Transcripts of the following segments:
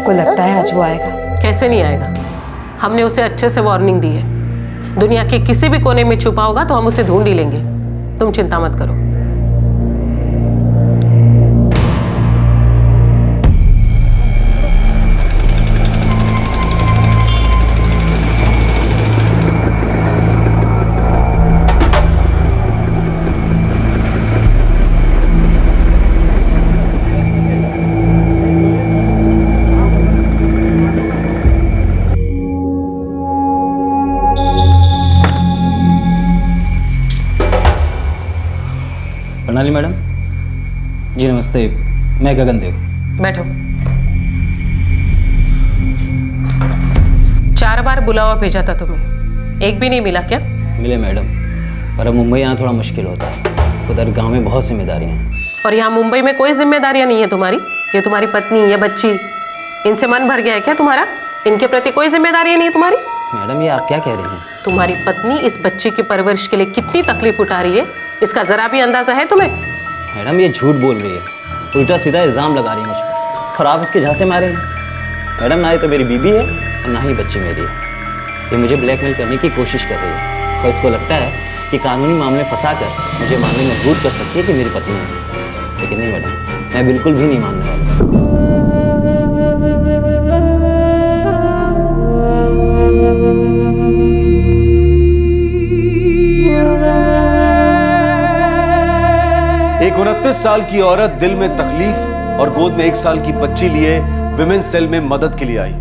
आपको लगता है आज वो आएगा? कैसे नहीं आएगा? हमने उसे अच्छे से वार्निंग दी है। दुनिया के किसी भी कोने में छुपा होगा तो हम उसे ढूंढ ही लेंगे। तुम चिंता मत करो। प्रणाली मैडम जी। नमस्ते, मैं गगनदेव। बैठो। 4 बार बुलावा भेजा था तुम्हें, एक भी नहीं मिला क्या? मिले मैडम, पर अब मुंबई आना थोड़ा मुश्किल होता है। उधर गांव में बहुत जिम्मेदारियां हैं। और यहाँ मुंबई में कोई जिम्मेदारियां नहीं है तुम्हारी? ये तुम्हारी पत्नी, ये बच्ची, इनसे मन भर गया है क्या तुम्हारा? इनके प्रति कोई जिम्मेदारी नहीं है तुम्हारी? मैडम ये आप क्या कह रही हैं? तुम्हारी पत्नी इस बच्चे की परवरिश के लिए कितनी तकलीफ उठा रही है, इसका जरा भी अंदाजा है तुम्हें? मैडम ये झूठ बोल रही है, उल्टा सीधा इल्ज़ाम लगा रही है मुझ पर, और आप इसके झांसे मारे हैं। मैडम ना ही तो मेरी बीबी है और ना ही बच्ची मेरी है। ये मुझे ब्लैकमेल करने की कोशिश कर रही है और इसको लगता है कि कानूनी मामले फंसा कर मुझे मानने में मजबूर कर सकती है कि मेरी पत्नी है। लेकिन नहीं मैडम, मैं बिल्कुल भी नहीं मानने वाला। एक 29 साल की औरत दिल में तकलीफ और गोद में 1 साल की बच्ची लिए विमेन सेल में मदद के लिए आई।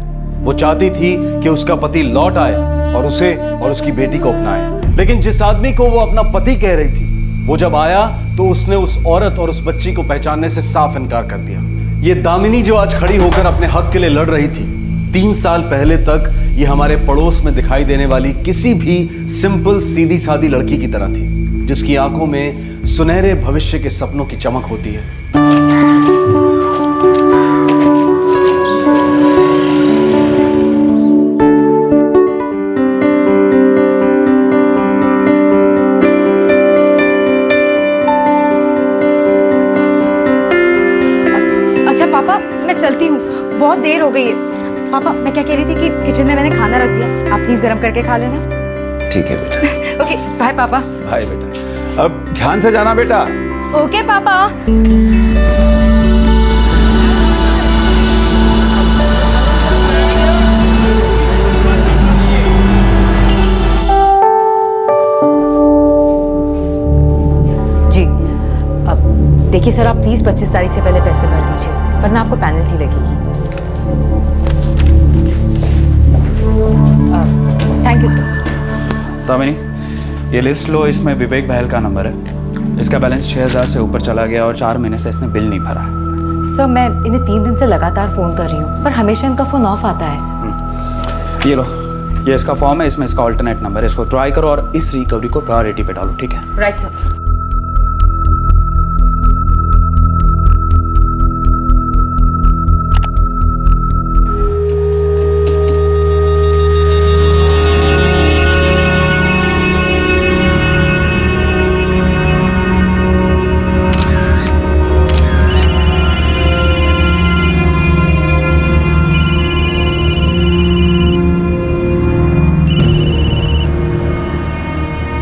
वो चाहती थी कि उसका पति लौट आए और उसे और उसकी बेटी को अपनाए। लेकिन जिस आदमी को वो अपना पति कह रही थी, वो जब आया तो उसने उस औरत और उस बच्ची को पहचानने से साफ इनकार कर दिया। ये दामिनी जो आज खड़ी होकर अपने हक के लिए लड़ रही थी, 3 साल पहले तक ये हमारे पड़ोस में दिखाई देने वाली किसी भी सिंपल सीधी सादी लड़की की तरह थी, जिसकी आंखों में सुनहरे भविष्य के सपनों की चमक होती है। अच्छा पापा, मैं चलती हूँ, बहुत देर हो गई है। पापा मैं क्या कह रही थी कि किचन में मैंने खाना रख दिया, आप प्लीज गर्म करके खा लेना। ठीक है बेटा। ओके बाय पापा। बाय बेटा, अब ध्यान से जाना बेटा। ओके पापा। जी अब देखिए सर, आप प्लीज 25 तारीख से पहले पैसे भर दीजिए, वरना आपको पेनल्टी लगेगी। Thank you sir. दामिनी ये लिस्ट लो, इसमें विवेक बहल का नंबर है। इसका बैलेंस 6000 से ऊपर चला गया और 4 महीने से इसने बिल नहीं भरा है। सर मैं इन्हें 3 दिन से लगातार फोन कर रही हूँ, पर हमेशा इनका फोन ऑफ आता है। ये लो, ये इसका फॉर्म है, इसमें इसका ऑल्टरनेट नंबर है। इसको ट्राई करो और इस रिकवरी को प्रायोरिटी पे डालो, ठीक है? Right sir.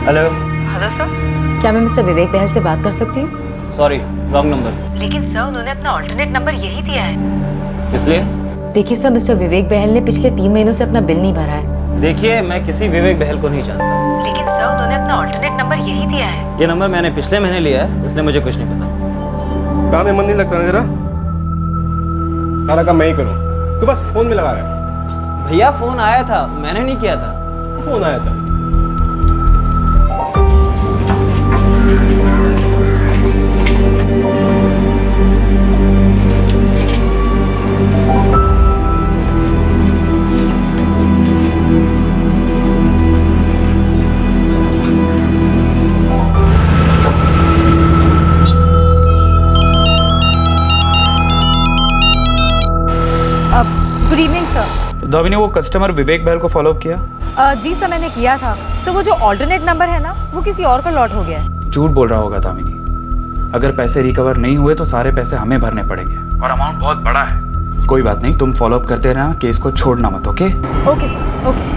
Hello. Hello sir, क्या मैं मिस्टर विवेक बहल से बात कर सकती हूँ? Sorry, wrong number. लेकिन सर उन्होंने अपना ऑल्टरनेट नंबर यही दिया है। किस लिए? देखिए सर, मिस्टर विवेक बहल ने पिछले 3 महीनों से अपना बिल नहीं भरा है। देखिए मैं किसी विवेक बहल को नहीं जानता। लेकिन सर उन्होंने अपना ऑल्टरनेट नंबर यही दिया है। ये नंबर मैंने पिछले महीने लिया है, इसलिए मुझे कुछ नहीं पता। काम में मन नहीं लगता ना तेरा? सारा काम मैं ही करूं, तू बस फोन में लगा रहा है। भैया फोन आया था, मैंने नहीं किया था। फोन आया था। Good evening sir. दामिनी वो कस्टमर विवेक बहल को फॉलो अप किया? जी सर मैंने किया था। सर वो जो ऑल्टरनेट नंबर है ना, वो किसी और का लॉट हो गया है। झूठ बोल रहा होगा दामिनी। अगर पैसे रिकवर नहीं हुए तो सारे पैसे हमें भरने पड़ेंगे और अमाउंट बहुत बड़ा है। कोई बात नहीं, तुम फॉलो अप करते रहना, केस को छोड़ना मत, ओके? Okay sir, okay.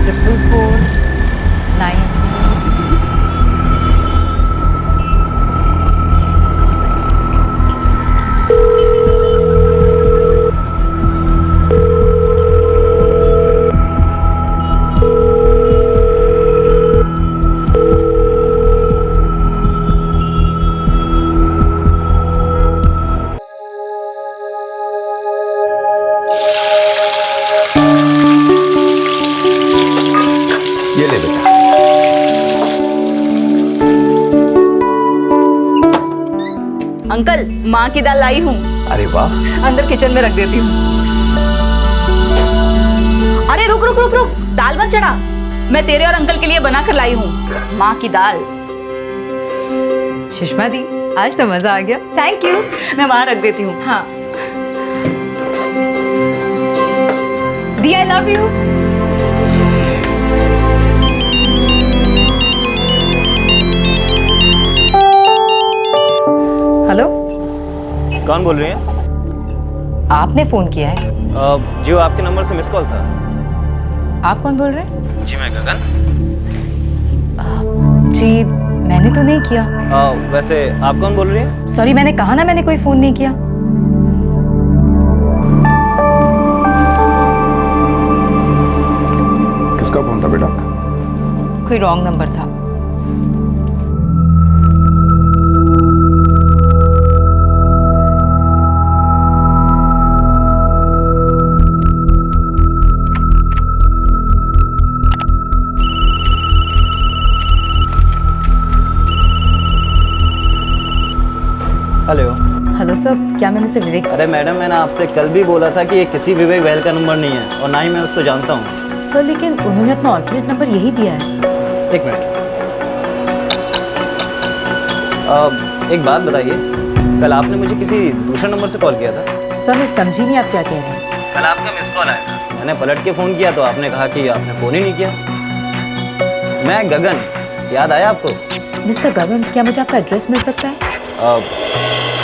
444 9। ये ले बेटा। अंकल, माँ की दाल लाई हूँ, अरे वाह, अंदर किचन में रख देती हूँ। अरे रुक रुक रुक रुक, दाल मत चढ़ा, मैं तेरे और अंकल के लिए बना कर लाई हूँ माँ की दाल। सुषमा दी, आज तो मजा आ गया। Thank you. मैं वहां रख देती हूँ। हाँ दी, आई लव यू। हेलो, कौन बोल रही हैं? आपने फोन किया है? जी वो आपके नंबर से मिस कॉल था। आप कौन बोल रहे हैं? जी मैं गगन। जी मैंने तो नहीं किया। वैसे आप कौन बोल रही हैं? सॉरी, मैंने कहा ना मैंने कोई फोन नहीं किया। किसका फोन था बेटा? कोई रॉन्ग नंबर था। हेलो। हेलो सर, क्या मैं मिस्टर विवेक? अरे मैडम, मैंने आपसे कल भी बोला था कि ये किसी विवेक बहल का नंबर नहीं है और ना ही मैं उसको जानता हूँ। सर लेकिन उन्होंने अपना ऑल्टरनेट नंबर यही दिया है। एक मिनट, एक बात बताइए, कल आपने मुझे किसी दूसरे नंबर से कॉल किया था? सर मैं समझी नहीं आप क्या कह रहे हैं। कल आपका मिस कॉल आया था, मैंने पलट के फ़ोन किया तो आपने कहा कि आपने फ़ोन ही नहीं किया। मैं गगन, याद आया आपको? मिस्टर गगन, क्या मुझे आपका एड्रेस मिल सकता है?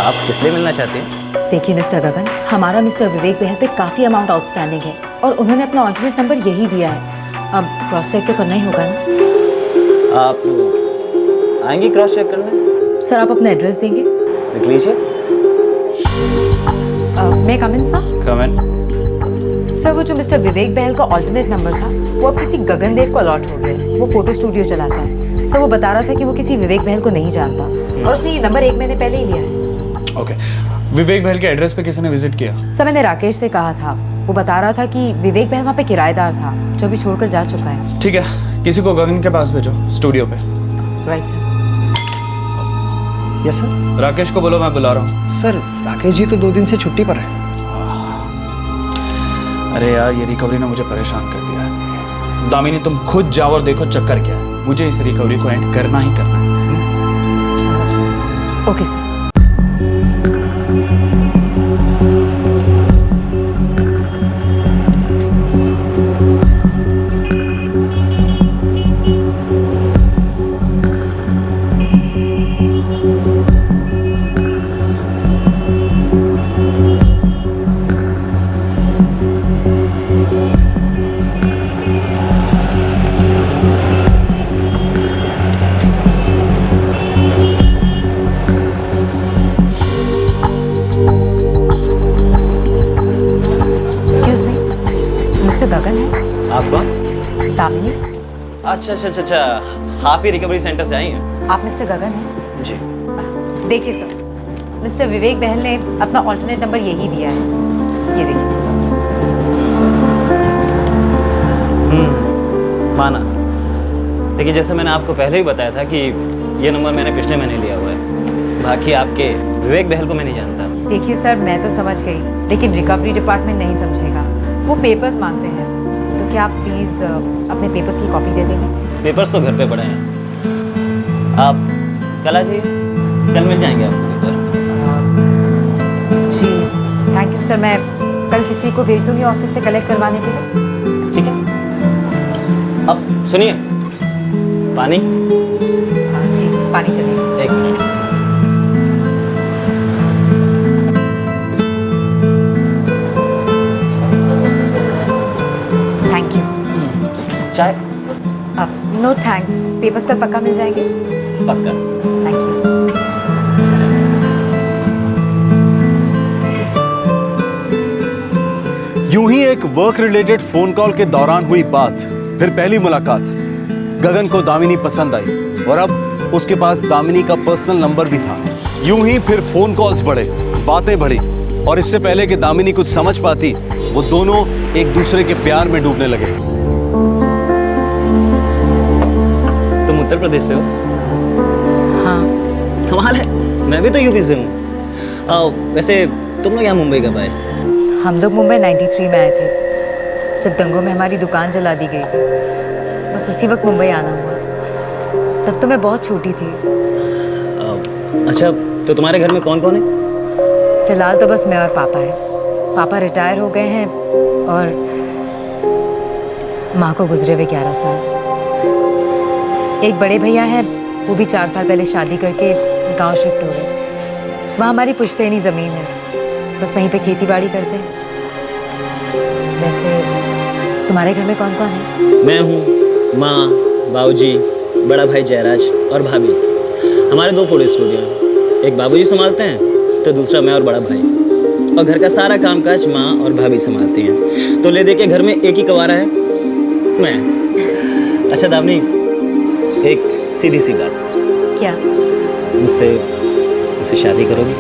आप किस लिए मिलना चाहते हैं? देखिए मिस्टर गगन, हमारा मिस्टर विवेक बहल पे काफ़ी अमाउंट आउटस्टैंडिंग है और उन्होंने अपना ऑल्टरनेट नंबर यही दिया है। अब क्रॉस चेक तो करना ही होगा ना। आप आएंगी क्रॉस चेक करने? सर आप अपना एड्रेस देंगे? लिख लीजिए। मैं कम इन सर? कमेंट। सर वो जो मिस्टर विवेक बहल का ऑल्टरनेट नंबर था वो अब किसी गगन देव को अलॉट हो गया। वो फोटो स्टूडियो चलाता है। सर वो बता रहा था कि वो किसी विवेक बहल को नहीं जानता और उसने ये नंबर 1 महीने पहले ही लिया है। ओके, विवेक बहल के एड्रेस पे किसी ने विजिट किया? सर मैंने राकेश से कहा था, वो बता रहा था कि विवेक बहल वहाँ पे किराएदार था जो भी छोड़कर जा चुका है। ठीक है, किसी को गगन के पास भेजो, स्टूडियो पे। Right sir. Yes sir. Rakesh को बोलो मैं बुला रहा हूँ। सर राकेश जी तो 2 दिन से छुट्टी पर है। अरे यार, ये रिकवरी ने मुझे परेशान कर दिया है। दामिनी तुम खुद जाओ और देखो चक्कर क्या है। मुझे इस रिकवरी को एंड करना ही करना है। Okay sir. गगन है। आप कौन? दामिनी। अच्छा अच्छा अच्छा अच्छा, आप ही रिकवरी सेंटर से आई हैं? आप मिस्टर गगन हैं? जी। देखिए सर, मिस्टर विवेक बहल ने अपना ऑल्टरनेट नंबर यही दिया है, ये देखिए। माना। देखिए जैसे मैंने आपको पहले ही बताया था कि ये नंबर मैंने पिछले महीने लिया हुआ है। बाकी आपके विवेक बहल को मैं नहीं जानता। देखिए सर, मैं तो समझ गई, लेकिन रिकवरी डिपार्टमेंट नहीं समझेगा। वो पेपर्स मांगते हैं, तो क्या आप प्लीज़ अपने पेपर्स की कॉपी दे देंगे? पेपर्स तो घर पे पड़े हैं, आप कल आ जाइए, कल मिल जाएंगे आपको पेपर। जी थैंक यू सर, मैं कल किसी को भेज दूंगी ऑफिस से कलेक्ट करवाने के लिए। ठीक है। अब सुनिए, पानी। जी पानी चलिए। एक मिनट। चाय? नो थैंक्स, पेपर्स कल पक्का मिल जाएंगे। पक्का। Thank you. यूं ही एक वर्क रिलेटेड फोन कॉल के दौरान हुई बात, फिर पहली मुलाकात। गगन को दामिनी पसंद आई और अब उसके पास दामिनी का पर्सनल नंबर भी था। यूं ही फिर फोन कॉल्स बढ़े, बातें बढ़ी और इससे पहले कि दामिनी कुछ समझ पाती, वो दोनों एक दूसरे के प्यार में डूबने लगे। तुम उत्तर प्रदेश से हो? हाँ, कमाल है, मैं भी तो यूपी से हूँ। वैसे तुम लोग यहाँ मुंबई कब आए? हम लोग मुंबई 93 में आए थे, जब दंगों में हमारी दुकान जला दी गई थी। बस उसी वक्त मुंबई आना हुआ। तब तो मैं बहुत छोटी थी। अच्छा, तो तुम्हारे घर में कौन कौन है? फिलहाल तो बस मैं और पापा है। पापा रिटायर हो गए हैं और माँ को गुजरे हुए 11 साल। एक बड़े भैया हैं, वो भी 4 साल पहले शादी करके गांव शिफ्ट हो गए। वहाँ हमारी पुश्तैनी ज़मीन है, बस वहीं पे खेती बाड़ी करते हैं। वैसे तुम्हारे घर में कौन कौन है? मैं हूँ, माँ, बाबूजी, बड़ा भाई जयराज और भाभी। हमारे 2 फोटो स्टूडियो हैं, एक बाबूजी संभालते हैं तो दूसरा मैं और बड़ा भाई। और घर का सारा कामकाज माँ और भाभी संभालती हैं। तो ले दे के घर में एक ही कवारा है, मैं। अच्छा दामिनी, एक सीधी सी बात, क्या? मुझसे शादी करोगी?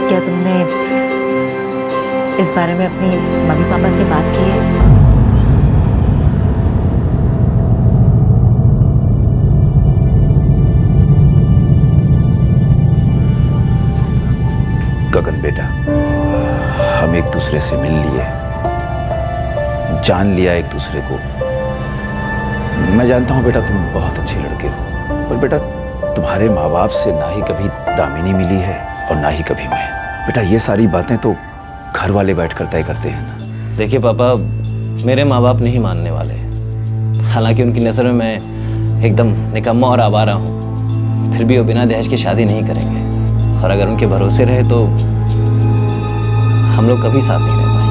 क्या तुमने इस बारे में अपनी मम्मी पापा से बात की है? गगन बेटा, हम एक दूसरे से मिल लिए, जान लिया एक दूसरे को। मैं जानता हूं बेटा तुम बहुत अच्छे लड़के हो, पर बेटा तुम्हारे माँ बाप से ना ही कभी दामिनी मिली है और ना ही कभी मैं। बेटा ये सारी बातें तो घर वाले बैठ कर तय करते हैं ना। देखिए पापा, मेरे माँ बाप नहीं मानने वाले। हालांकि उनकी नज़र में मैं एकदम निकम्मा और आवारा हूँ, फिर भी वो बिना दहेज की शादी नहीं करेंगे। और अगर उनके भरोसे रहे तो हम लोग कभी साथ नहीं रह पाएंगे।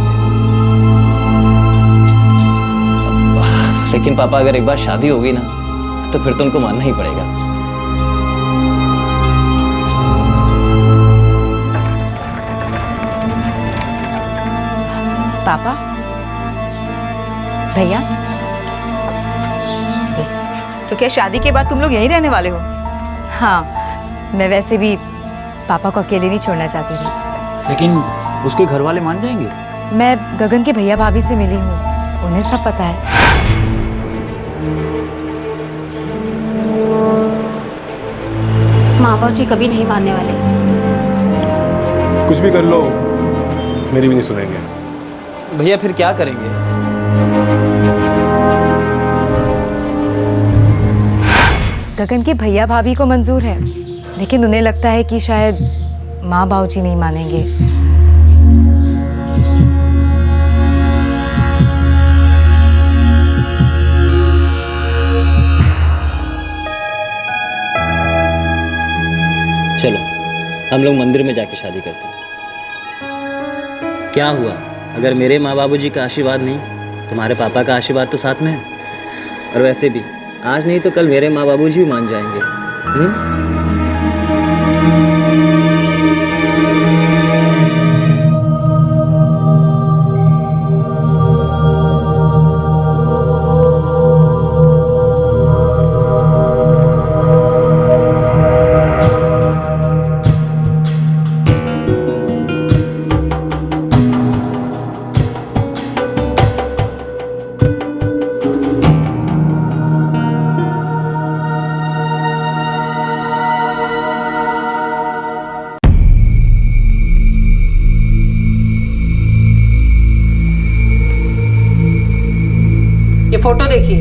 लेकिन पापा, अगर एक बार शादी होगी ना तो फिर तो उनको मानना ही पड़ेगा। पापा, भैया, तो क्या शादी के बाद तुम लोग यहीं रहने वाले हो? हाँ, मैं वैसे भी पापा को अकेले नहीं छोड़ना चाहती थी। लेकिन उसके घर वाले मान जाएंगे? मैं गगन के भैया भाभी से मिली हूँ, उन्हें सब पता है। माँ बाप जी कभी नहीं मानने वाले। कुछ भी कर लो, मेरी भी नहीं सुनेंगे। भैया फिर क्या करेंगे? गगन के भैया भाभी को मंजूर है, लेकिन उन्हें लगता है कि शायद माँ बाबूजी नहीं मानेंगे। चलो हम लोग मंदिर में जाके शादी करते हैं। क्या हुआ अगर मेरे माँ बाबूजी का आशीर्वाद नहीं, तुम्हारे पापा का आशीर्वाद तो साथ में है। और वैसे भी आज नहीं तो कल मेरे माँ बाबूजी भी मान जाएंगे। ये फोटो देखिए,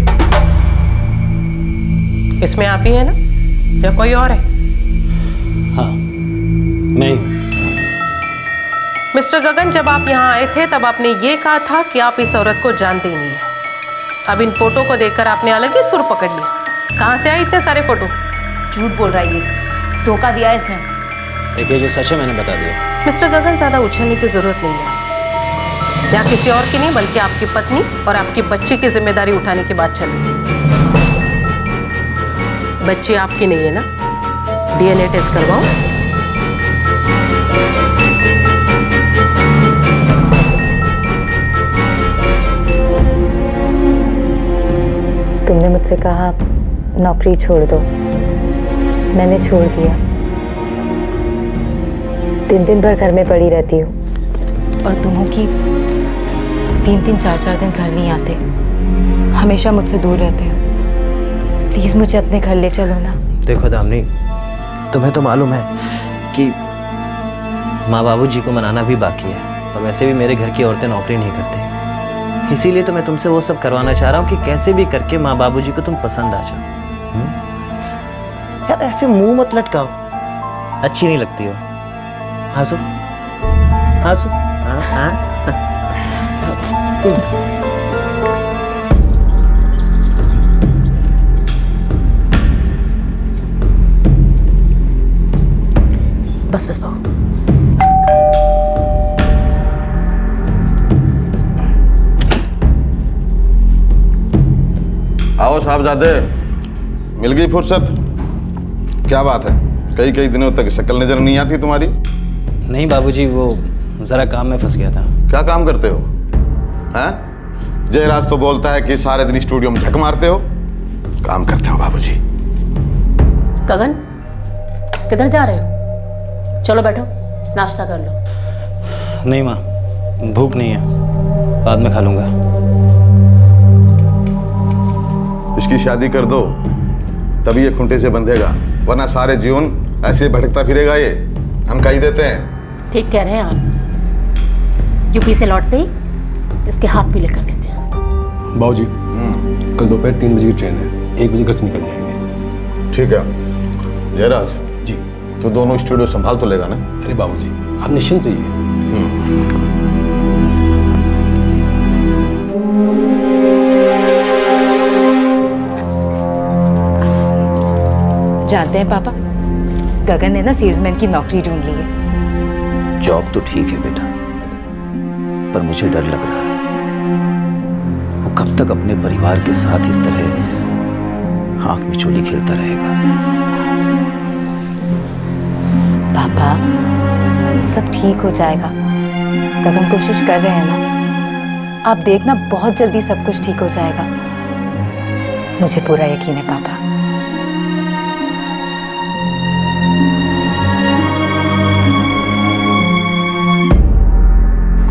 इसमें आप ही है ना या कोई और है? हाँ, मैं हूँ। मिस्टर गगन, जब आप यहाँ आए थे तब आपने ये कहा था कि आप इस औरत को जानते ही नहीं है। अब इन फोटो को देखकर आपने अलग ही सुर पकड़ लिया। कहाँ से आए इतने सारे फोटो? झूठ बोल रहा है ये, धोखा दिया है इसने। देखिए जो सच है मैंने बता दिया। मिस्टर गगन, ज्यादा उछलने की जरूरत नहीं है। यहाँ किसी और की नहीं बल्कि आपकी पत्नी और आपकी बच्ची की जिम्मेदारी उठाने की बात चल रही है। बच्ची आपकी नहीं है ना? डीएनए टेस्ट करवाओ। तुमने मुझसे कहा नौकरी छोड़ दो, मैंने छोड़ दिया। दिन दिन भर घर में पड़ी रहती हूँ और तुम हो कि 3-3, 4-4 दिन घर नहीं आते, हमेशा मुझसे दूर रहते हो। प्लीज मुझे अपने घर ले चलो ना। देखो दामिनी, तुम्हें तो मालूम है कि माँ बाबूजी को मनाना भी बाकी है, और वैसे भी मेरे घर की औरतें नौकरी नहीं करती, इसीलिए तो मैं तुमसे वो सब करवाना चाह रहा हूँ कि कैसे भी करके माँ बाबूजी को तुम पसंद आ जाओ। यार ऐसे मुंह मत लटकाओ, अच्छी नहीं लगती हो। हंसो हंसो। बस बस बहू। आओ साहबजादे, मिल गई फुर्सत? क्या बात है, कई कई दिनों तक शक्ल नजर नहीं आती तुम्हारी? नहीं बाबूजी, वो ज़रा काम में फंस गया था। क्या काम करते हो? हैं? जयराज तो बोलता है कि सारे दिन स्टूडियो में झक मारते हो। काम करते हो बाबूजी। गगन, किधर जा रहे हो? चलो बैठो, नाश्ता कर लो। नहीं माँ, भूख नहीं है, बाद में खा लूँगा। इसकी शादी कर दो, तभी ये खूंटे से बंधेगा, वरना सारे जीवन ऐसे भटकता फिरेगा ये। हम कही देते हैं। ठीक कह रहे हैं आप। यूपी से लौटते ही इसके हाथ पीले कर देते हैं। बाबूजी, कल दोपहर 3 बजे की ट्रेन है, 1 बजे घर से निकल जाएंगे। ठीक है जयराज जी। तो दोनों स्टूडियो संभाल तो लेगा ना? अरे बाबूजी, आप निश्चिंत रहिए। जानते हैं पापा, गगन ने ना सेल्समैन की नौकरी ढूंढ ली है। जॉब तो ठीक है बेटा, पर मुझे डर लग रहा है वो कब तक अपने परिवार के साथ इस तरह आंख मिचोली खेलता रहेगा। पापा, सब ठीक हो जाएगा। गगन कोशिश कर रहे हैं ना, आप देखना बहुत जल्दी सब कुछ ठीक हो जाएगा। मुझे पूरा यकीन है पापा।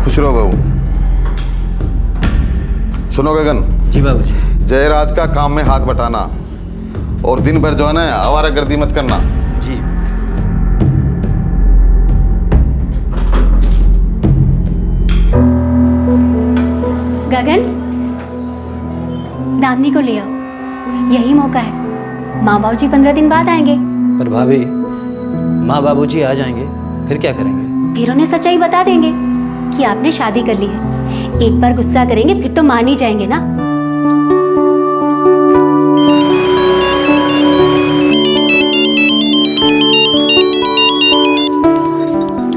खुश रहो बहू। सुनो गगन। जी बाबूजी। जयराज का काम में हाथ बटाना और दिन भर जो है ना आवारागर्दी मत करना। जी। गगन, दामिनी को ले आओ, यही मौका है। माँ बाबूजी 15 दिन बाद आएंगे। पर भाभी, माँ बाबूजी आ जाएंगे फिर क्या करेंगे? फिर उन्हें सच्चाई बता देंगे कि आपने शादी कर ली है। एक बार गुस्सा करेंगे फिर तो मान ही जाएंगे ना।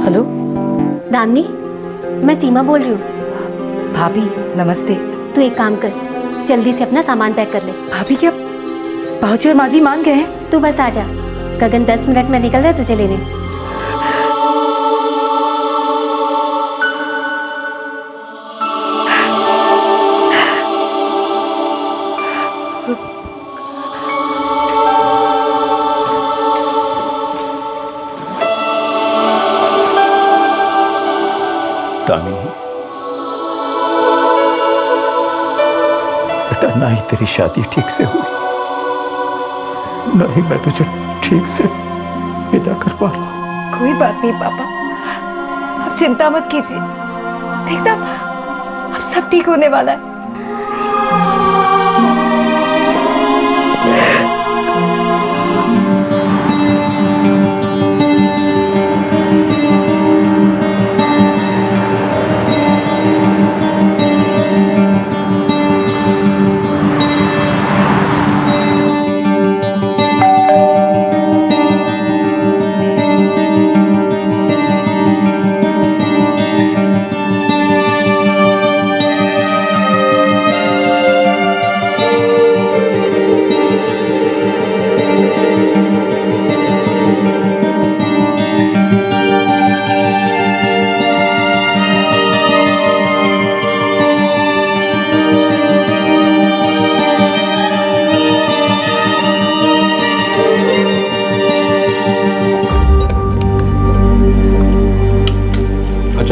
हेलो दामिनी, मैं सीमा बोल रही हूँ। भाभी नमस्ते। तू एक काम कर, जल्दी से अपना सामान पैक कर ले। भाभी, क्या बाबूजी और माँ जी मान गए हैं? तू बस आ जा, गगन 10 मिनट में निकल रहा है तुझे लेने। दामिनी, बेटा ना ही तेरी शादी ठीक से हुई, ना ही मैं तुझे ठीक से विदा कर पा रहा हूं। कोई बात नहीं पापा, आप चिंता मत कीजिए। देखना, अब सब ठीक होने वाला है।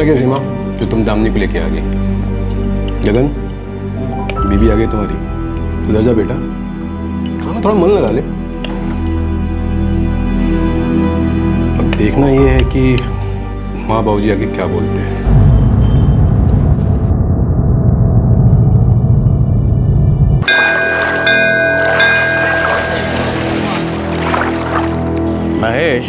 अच्छा क्या सीमा जो तुम दामनी को लेके आ गई। गगन, बीबी आ गई तुम्हारी, उधर जा बेटा, खाना थोड़ा मन लगा ले। अब देखना ये है कि माँ बाबूजी आगे क्या बोलते हैं। महेश,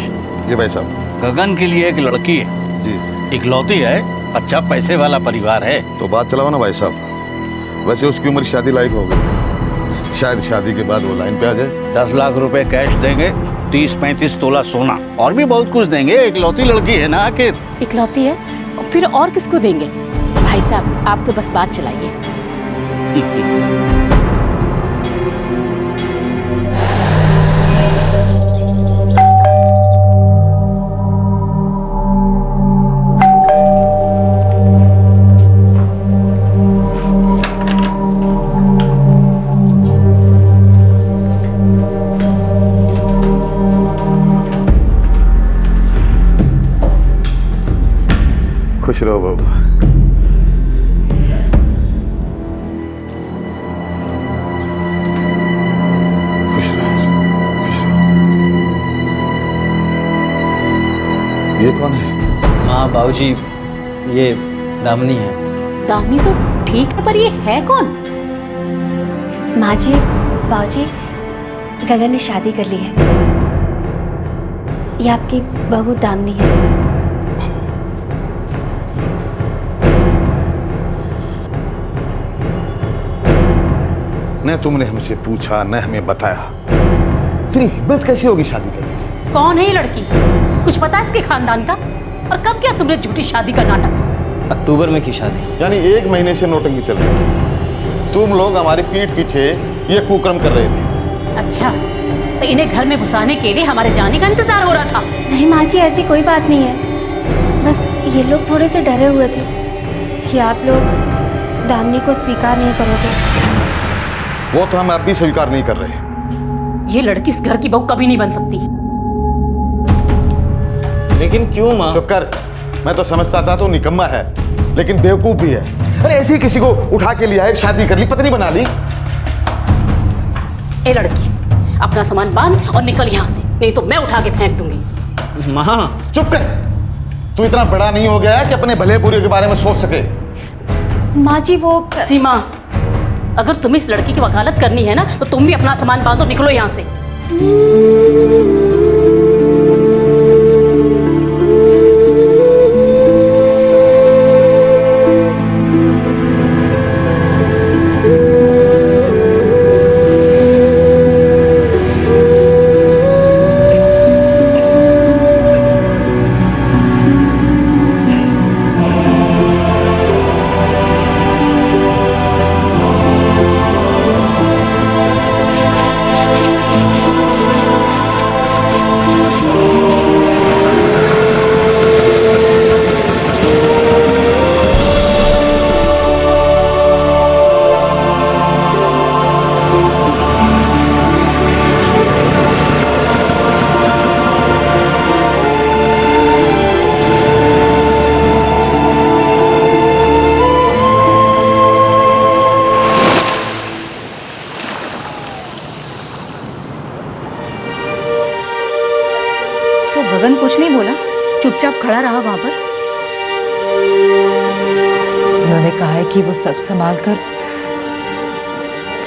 जी भाई साहब। गगन के लिए एक लड़की है जी, इकलौती है, अच्छा पैसे वाला परिवार है। तो बात चलाओ ना भाई साहब। वैसे उसकी उम्र शादी लायक हो गई, शायद शादी के बाद वो लाइन पे आ जाए। 10 लाख रुपए कैश देंगे, 30-35 तोला सोना और भी बहुत कुछ देंगे। इकलौती लड़की है ना आखिर। इकलौती है, फिर और किसको देंगे? भाई साहब आप तो बस बात चलाइए। खुश रहो बाबू। खुश रहो, खुश रहो। ये कौन है? माँ बाबूजी, ये दामिनी है। दामिनी तो ठीक है, पर ये है कौन? माँ जी, बाबूजी, गगन ने शादी कर ली है। ये आपकी बहू दामिनी है। न तुमने हमसे पूछा न हमें बताया, तेरी हिम्मत कैसी होगी शादी करने की? कौन है ये लड़की? कुछ पता है इसके खानदान का? और कब किया तुमने झूठी शादी का नाटक? अक्टूबर में की शादी। यानी 1 महीने से नोटंकी चल रही थी। तुम लोग हमारी पीठ पीछे ये कुकर्म कर रहे थे। अच्छा, तो इन्हें घर में घुसाने के लिए हमारे जाने का इंतजार हो रहा था? नहीं माँ जी, ऐसी कोई बात नहीं है। बस ये लोग थोड़े से डरे हुए थे कि आप लोग दामिनी को स्वीकार नहीं करोगे। वो तो हम अब भी स्वीकार नहीं कर रहे। ये लड़की इस घर की बहू कभी नहीं बन सकती। लेकिन क्यों माँ? चुप कर। मैं तो समझता था तो निकम्मा है, लेकिन बेवकूफ भी है। अरे ऐसी किसी को उठा के लिया है, शादी कर ली, पत्नी बना ली। ए लड़की, अपना सामान बांध और निकल यहाँ से, नहीं तो मैं उठा के फेंक दूंगी। माँ चुप कर। तू इतना बड़ा नहीं हो गया कि अपने भले बुरे के बारे में सोच सके। माँ जी वो सीमा, अगर तुम्हें इस लड़की की वकालत करनी है ना, तो तुम भी अपना सामान बांधो, निकलो यहाँ से। गगन कुछ नहीं बोला, चुपचाप खड़ा रहा वहां पर। उन्होंने कहा है कि वो सब संभाल कर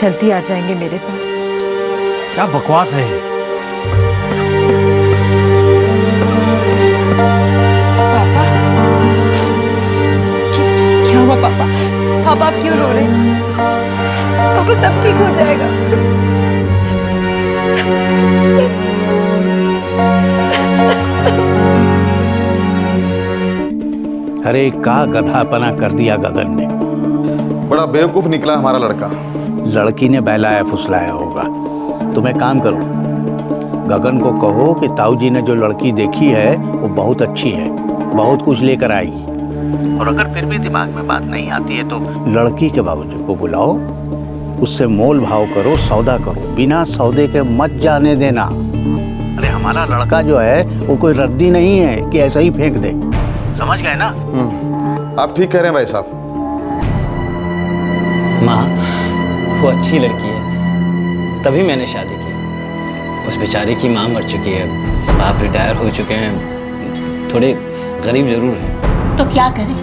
जल्दी आ जाएंगे मेरे पास। क्या बकवास है? पापा, क्या हुआ पापा? पापा आप क्यों रो रहे हैं? पापा सब ठीक हो जाएगा। अरे का गधापना कर दिया गगन ने। बड़ा बेवकूफ निकला हमारा लड़का। लड़की ने बहलाया फुसलाया होगा। तुम एक काम करो, गगन को कहो कि ताऊ जी ने जो लड़की देखी है वो बहुत अच्छी है, बहुत कुछ लेकर आई। और अगर फिर भी दिमाग में बात नहीं आती है तो लड़की के बाबूजी को बुलाओ, उससे मोल भाव करो, सौदा करो, बिना सौदे के मत जाने देना। अरे हमारा लड़का जो है वो कोई रद्दी नहीं है कि ऐसा ही फेंक दे, समझ गए ना? आप ठीक कह रहे हैं भाई साहब। माँ, वो अच्छी लड़की है, तभी मैंने शादी की। उस बेचारे की माँ मर चुकी है, बाप रिटायर हो चुके हैं, थोड़े गरीब जरूर हैं। तो क्या करें,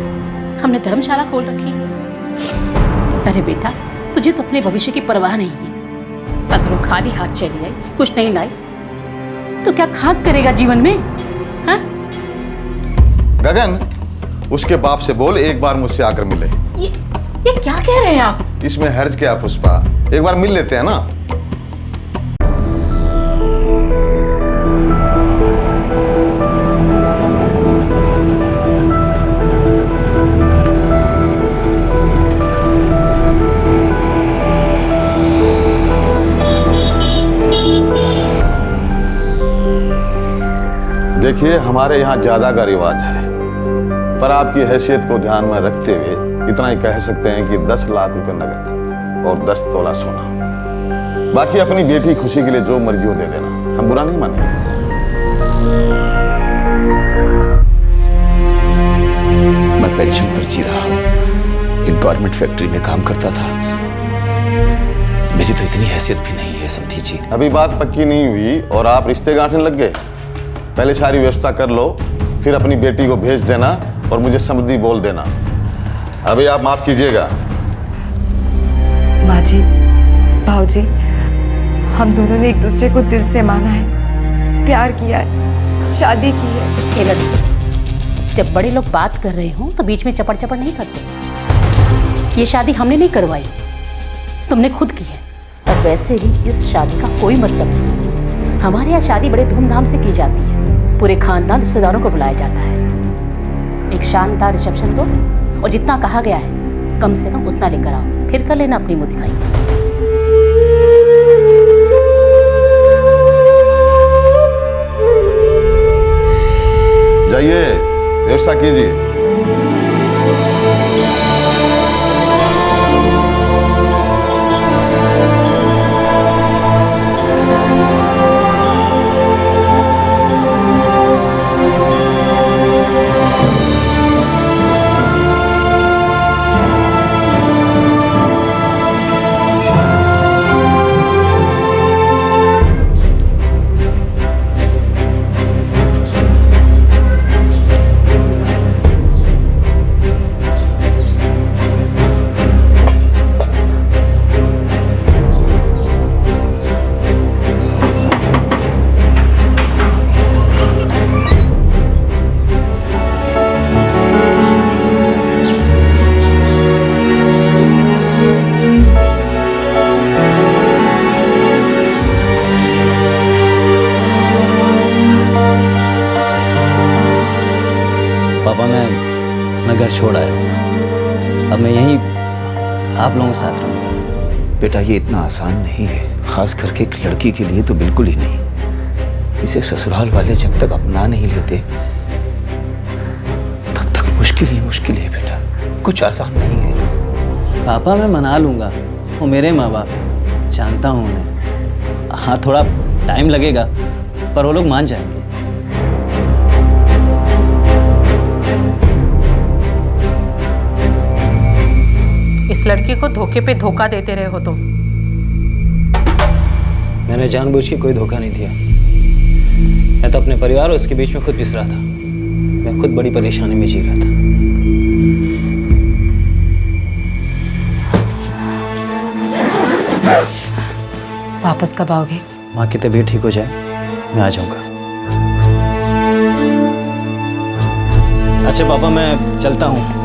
हमने धर्मशाला खोल रखी है। अरे बेटा, तुझे तो अपने भविष्य की परवाह नहीं है। अगर वो खाली हाथ चली आई, कुछ नहीं लाई, तो क्या खाक करेगा जीवन में? हाँ? गगन, उसके बाप से बोल एक बार मुझसे आकर मिले। ये क्या कह रहे हैं आप? इसमें हर्ज क्या पुष्पा, एक बार मिल लेते हैं ना। देखिए, हमारे यहाँ ज्यादा का रिवाज है, पर आपकी हैसियत को ध्यान में रखते हुए इतना ही कह सकते हैं कि 10 लाख रुपए नगद और 10 तोला सोना। बाकी अपनी बेटी खुशी के लिए जो मर्जी हो दे देना, हम बुरा नहीं मानेंगे। मैं पेंशन पर जी रहा हूँ, एक गवर्नमेंट फैक्ट्री में काम करता था। मेरी तो इतनी हैसियत भी नहीं है, समझी जी। अभी बात पक्की नहीं हुई और आप रिश्ते गांठने लग गए। पहले सारी व्यवस्था कर लो, फिर अपनी बेटी को भेज देना और मुझे समझी बोल देना। अभी आप माफ कीजिएगा। माँ जी, भाऊजी, हम दोनों ने एक दूसरे को दिल से माना है, प्यार किया है, शादी की है। केवल जब बड़े लोग बात कर रहे हो तो बीच में चपड़ चपड़ नहीं करते। ये शादी हमने नहीं करवाई, तुमने खुद की है। और वैसे भी इस शादी का कोई मतलब नहीं। हमारे यहाँ शादी बड़े धूमधाम से की जाती है, पूरे खानदान रिश्तेदारों को बुलाया जाता है। एक शानदार रिसेप्शन दो और जितना कहा गया है कम से कम उतना लेकर आओ, फिर कर लेना अपनी मुँह दिखाई। जाइए, व्यवस्था कीजिए। पापा, मैं घर छोड़ आया हूँ। अब मैं यहीं आप लोगों के साथ रहूँगा। बेटा, ये इतना आसान नहीं है, खास करके एक लड़की के लिए तो बिल्कुल ही नहीं। इसे ससुराल वाले जब तक अपना नहीं लेते तब तक मुश्किल ही है बेटा, कुछ आसान नहीं है। पापा, मैं मना लूँगा, वो मेरे माँ बाप हैं, जानता हूँ उन्हें। हाँ, थोड़ा टाइम लगेगा पर वो लोग मान जाएंगे। इस लड़की को धोखे पे धोखा देते रहे हो तुम। मैंने जानबूझ के कोई धोखा नहीं दिया। मैं तो अपने परिवार और उसके बीच में खुद पिस रहा था। मैं खुद बड़ी परेशानी में जी रहा था। वापस कब आओगे? माँ की तबीयत ठीक हो जाए मैं आ जाऊंगा। अच्छा पापा, मैं चलता हूँ।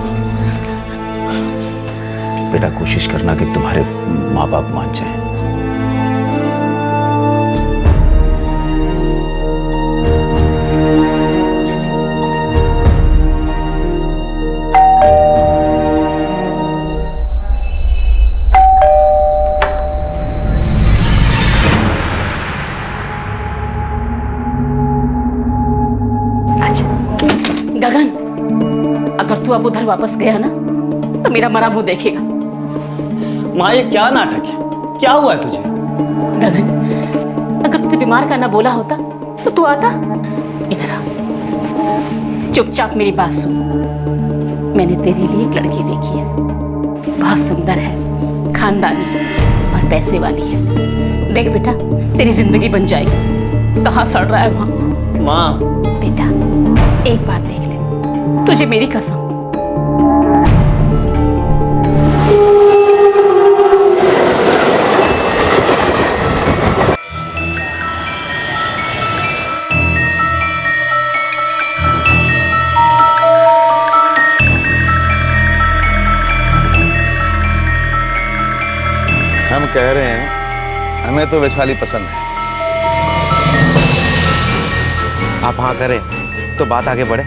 बेटा, कोशिश करना कि तुम्हारे माँ बाप मान जाएं। गगन, अगर तू अब उधर वापस गया ना तो मेरा मरा मुंह देखेगा। माँ, ये क्या नाटक है? क्या हुआ है तुझे? गगन, अगर तुझे बीमार करना बोला होता तो तू आता। इधर आ, चुपचाप मेरी बात सुन। मैंने तेरे लिए एक लड़की देखी है, बहुत सुंदर है, खानदानी और पैसे वाली है। देख बेटा, तेरी जिंदगी बन जाएगी। कहाँ सड़ रहा है वहाँ। माँ बेटा एक बार देख ले, तुझे मेरी कसम। हम कह रहे हैं हमें तो वैशाली पसंद है। आप हाँ करें तो बात आगे बढ़े।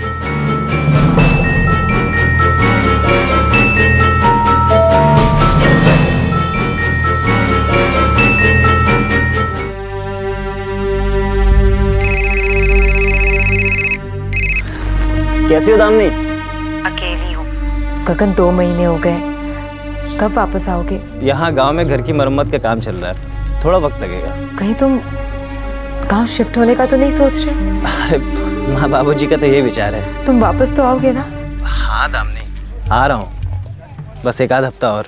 कैसी हो दामिनी? अकेली हूँ। गगन 2 महीने हो गए, कब वापस आओगे? यहाँ गांव में घर की मरम्मत का काम चल रहा है, थोड़ा वक्त लगेगा। कहीं तुम गांव शिफ्ट होने का तो नहीं सोच रहे? अरे माँ बाबूजी का तो ये विचार है। तुम वापस तो आओगे ना? हाँ दामिनी, आ रहा हूँ, बस 1 आध हफ्ता और।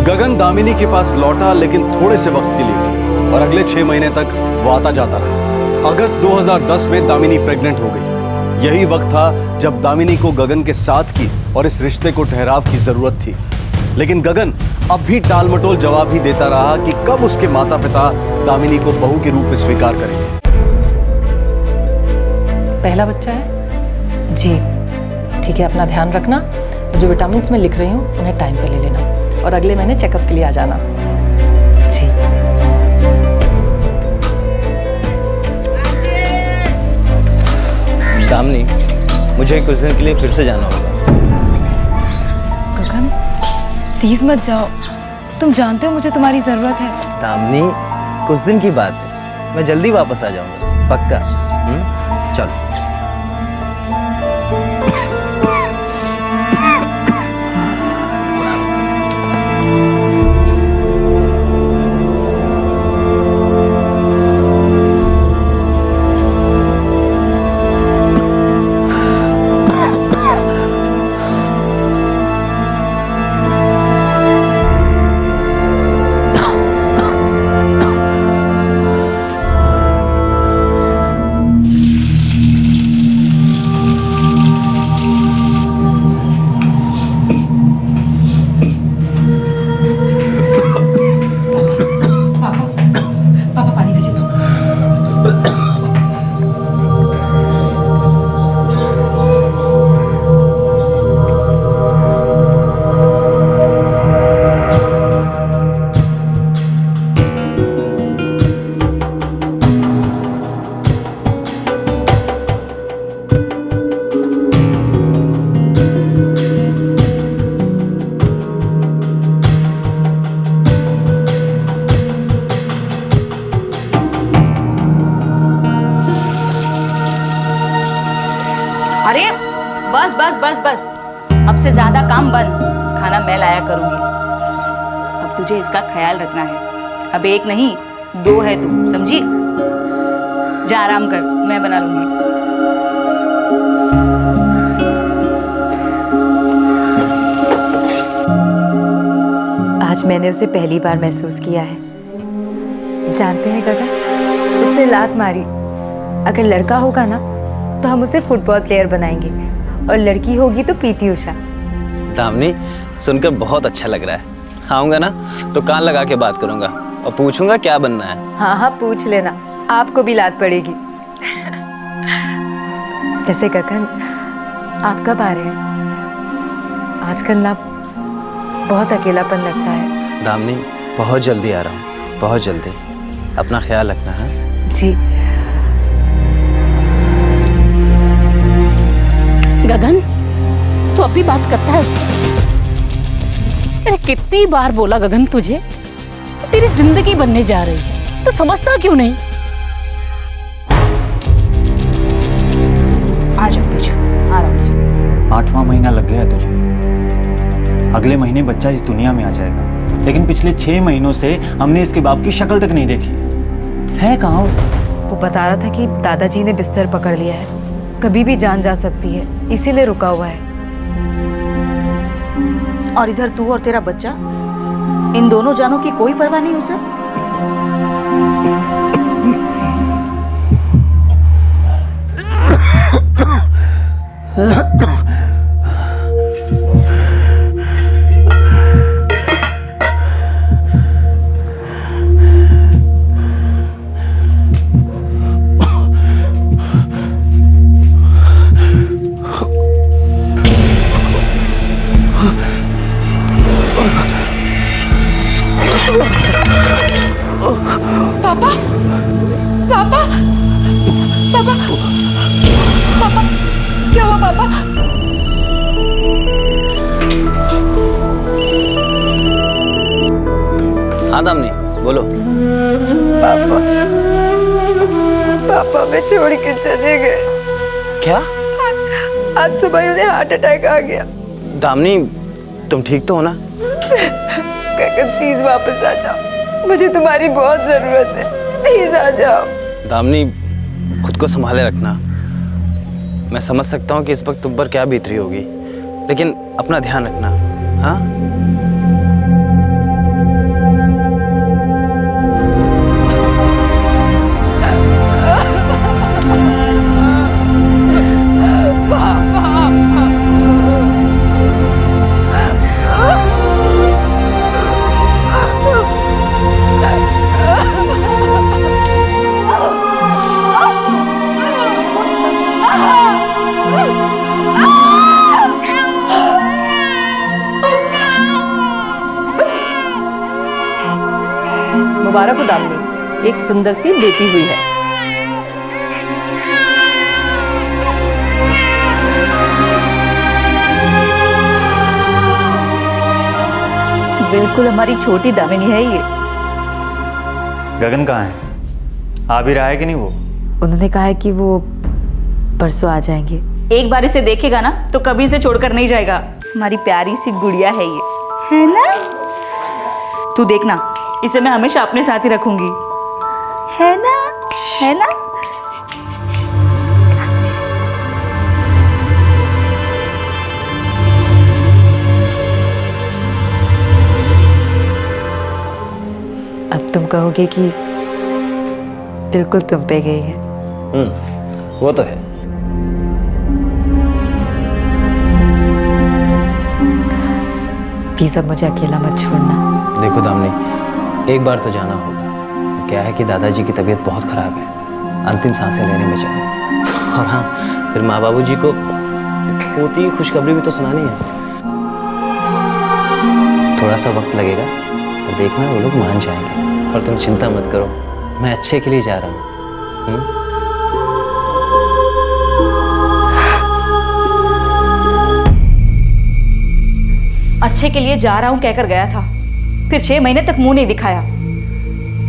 गगन दामिनी के पास लौटा, लेकिन थोड़े से वक्त के लिए, और अगले 6 महीने तक वो आता जाता रहा। अगस्त 2010 में दामिनी प्रेग्नेंट हो गई। यही वक्त था जब दामिनी को गगन के साथ की और इस रिश्ते को ठहराव की जरूरत थी। लेकिन गगन अब भी टालमटोल जवाब ही देता रहा कि कब उसके माता पिता दामिनी को बहू के रूप में स्वीकार करेंगे। पहला बच्चा है? जी। ठीक है, अपना ध्यान रखना। जो विटामिन मैं लिख रही हूँ उन्हें टाइम पे ले लेना, और अगले महीने चेकअप के लिए आ जाना। जी। दामिनी, मुझे कुछ दिन के लिए फिर से जाना होगा। गगन प्लीज मत जाओ, तुम जानते हो मुझे तुम्हारी जरूरत है। दामिनी, कुछ दिन की बात है, मैं जल्दी वापस आ जाऊंगा, पक्का। चलो। बस बस बस बस, अब से ज्यादा काम बंद। खाना मैं लाया करूंगी। अब तुझे इसका ख्याल रखना है। अब 1 नहीं 2 है तू, समझी? जा आराम कर, मैं बना लूंगी। आज मैंने उसे पहली बार महसूस किया है। जानते हैं गगन, उसने लात मारी। अगर लड़का होगा ना तो हम उसे फुटबॉल प्लेयर बनाएंगे, और लड़की होगी तो पीटी उषा। दामिनी, सुनकर बहुत अच्छा लग रहा है। आऊँगा ना तो कान लगा के बात करूँगा और पूछूंगा क्या बनना है। हाँ हाँ पूछ लेना, आपको भी लात पड़ेगी। वैसे गगन, आप कब आ रहे हैं? आजकल ना बहुत अकेलापन लगता है। दामिनी, बहुत जल्दी आ रहा हूँ, बहुत जल्दी। अपना ख्याल रखना है। जी। गगन, तू अब भी बात करता है उससे? अरे कितनी बार बोला गगन तुझे कि तेरी जिंदगी बनने जा रही है, तो समझता क्यों नहीं? आ जाओ पीछे, आराम से। 8वां महीना लग गया है तुझे। अगले महीने बच्चा इस दुनिया में आ जाएगा। लेकिन पिछले 6 महीनों से हमने इसके बाप की शक्ल तक नहीं देखी है। कहाँ वो बता रहा था कि दादाजी ने बिस्तर पकड़ लिया है, कभी भी जान जा सकती है, इसीलिए रुका हुआ है। और इधर तू और तेरा बच्चा, इन दोनों जानों की कोई परवाह नहीं उसे। पापा पापा पापा पापा क्या हुआ पापा? हाँ दामिनी बोलो। पापा पापा मैं छोड़ के चले गए। क्या? आज सुबह उन्हें हार्ट अटैक आ गया। दामिनी तुम ठीक तो हो ना? गगन प्लीज वापस आ जाओ, मुझे तुम्हारी बहुत जरूरत है, प्लीज आ जाओ। दामिनी खुद को संभाले रखना। मैं समझ सकता हूँ कि इस वक्त तुम पर क्या बीत रही होगी, लेकिन अपना ध्यान रखना। हाँ मुबारक हो दामिनी, एक सुंदर सी बेटी हुई है। बिल्कुल हमारी छोटी दामिनी है ये। गगन कहाँ है? आ भी रहा है कि नहीं वो? उन्होंने कहा है कि वो परसों आ जाएंगे। एक बार इसे देखेगा ना तो कभी इसे छोड़कर नहीं जाएगा। हमारी प्यारी सी गुड़िया है ये, है ना? तू देखना, इसे मैं हमेशा अपने साथ ही रखूंगी, है ना? है ना? अब तुम कहोगे कि बिल्कुल तुम पे गई है। वो तो है। प्लीज अब मुझे अकेला मत छोड़ना। देखो दामिनी, एक बार तो जाना होगा। क्या है कि दादाजी की तबीयत बहुत ख़राब है, अंतिम सांसें लेने में जाए। और हाँ, फिर माँ बाबू जी को पोती की खुशखबरी भी तो सुनानी है। थोड़ा सा वक्त लगेगा, पर देखना वो लोग मान जाएंगे। और तुम चिंता मत करो, मैं अच्छे के लिए जा रहा हूँ। अच्छे के लिए जा रहा हूं कहकर गया था, फिर 6 महीने तक मुंह नहीं दिखाया।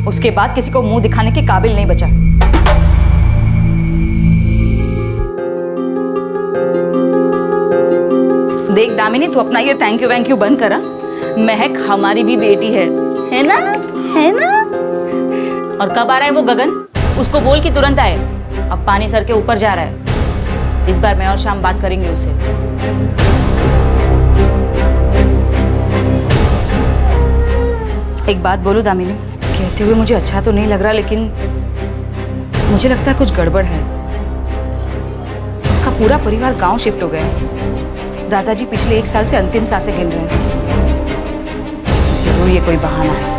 उसके बाद किसी को मुंह दिखाने के काबिल नहीं बचा। देख दामिनी, तू अपना ये थैंक यू बंद करा। महक हमारी भी बेटी है ना? है ना? और कब आ रहा है वो गगन? उसको बोल कि तुरंत आए। अब पानी सर के ऊपर जा रहा है। इस बार मैं और शाम बात करेंगे उससे। एक बात बोलूं दामिनी, कहते हुए मुझे अच्छा तो नहीं लग रहा, लेकिन मुझे लगता है कुछ गड़बड़ है। उसका पूरा परिवार गांव शिफ्ट हो गया। दादाजी पिछले 1 साल से अंतिम सांसें गिन रहे हैं। जरूर ये कोई बहाना है।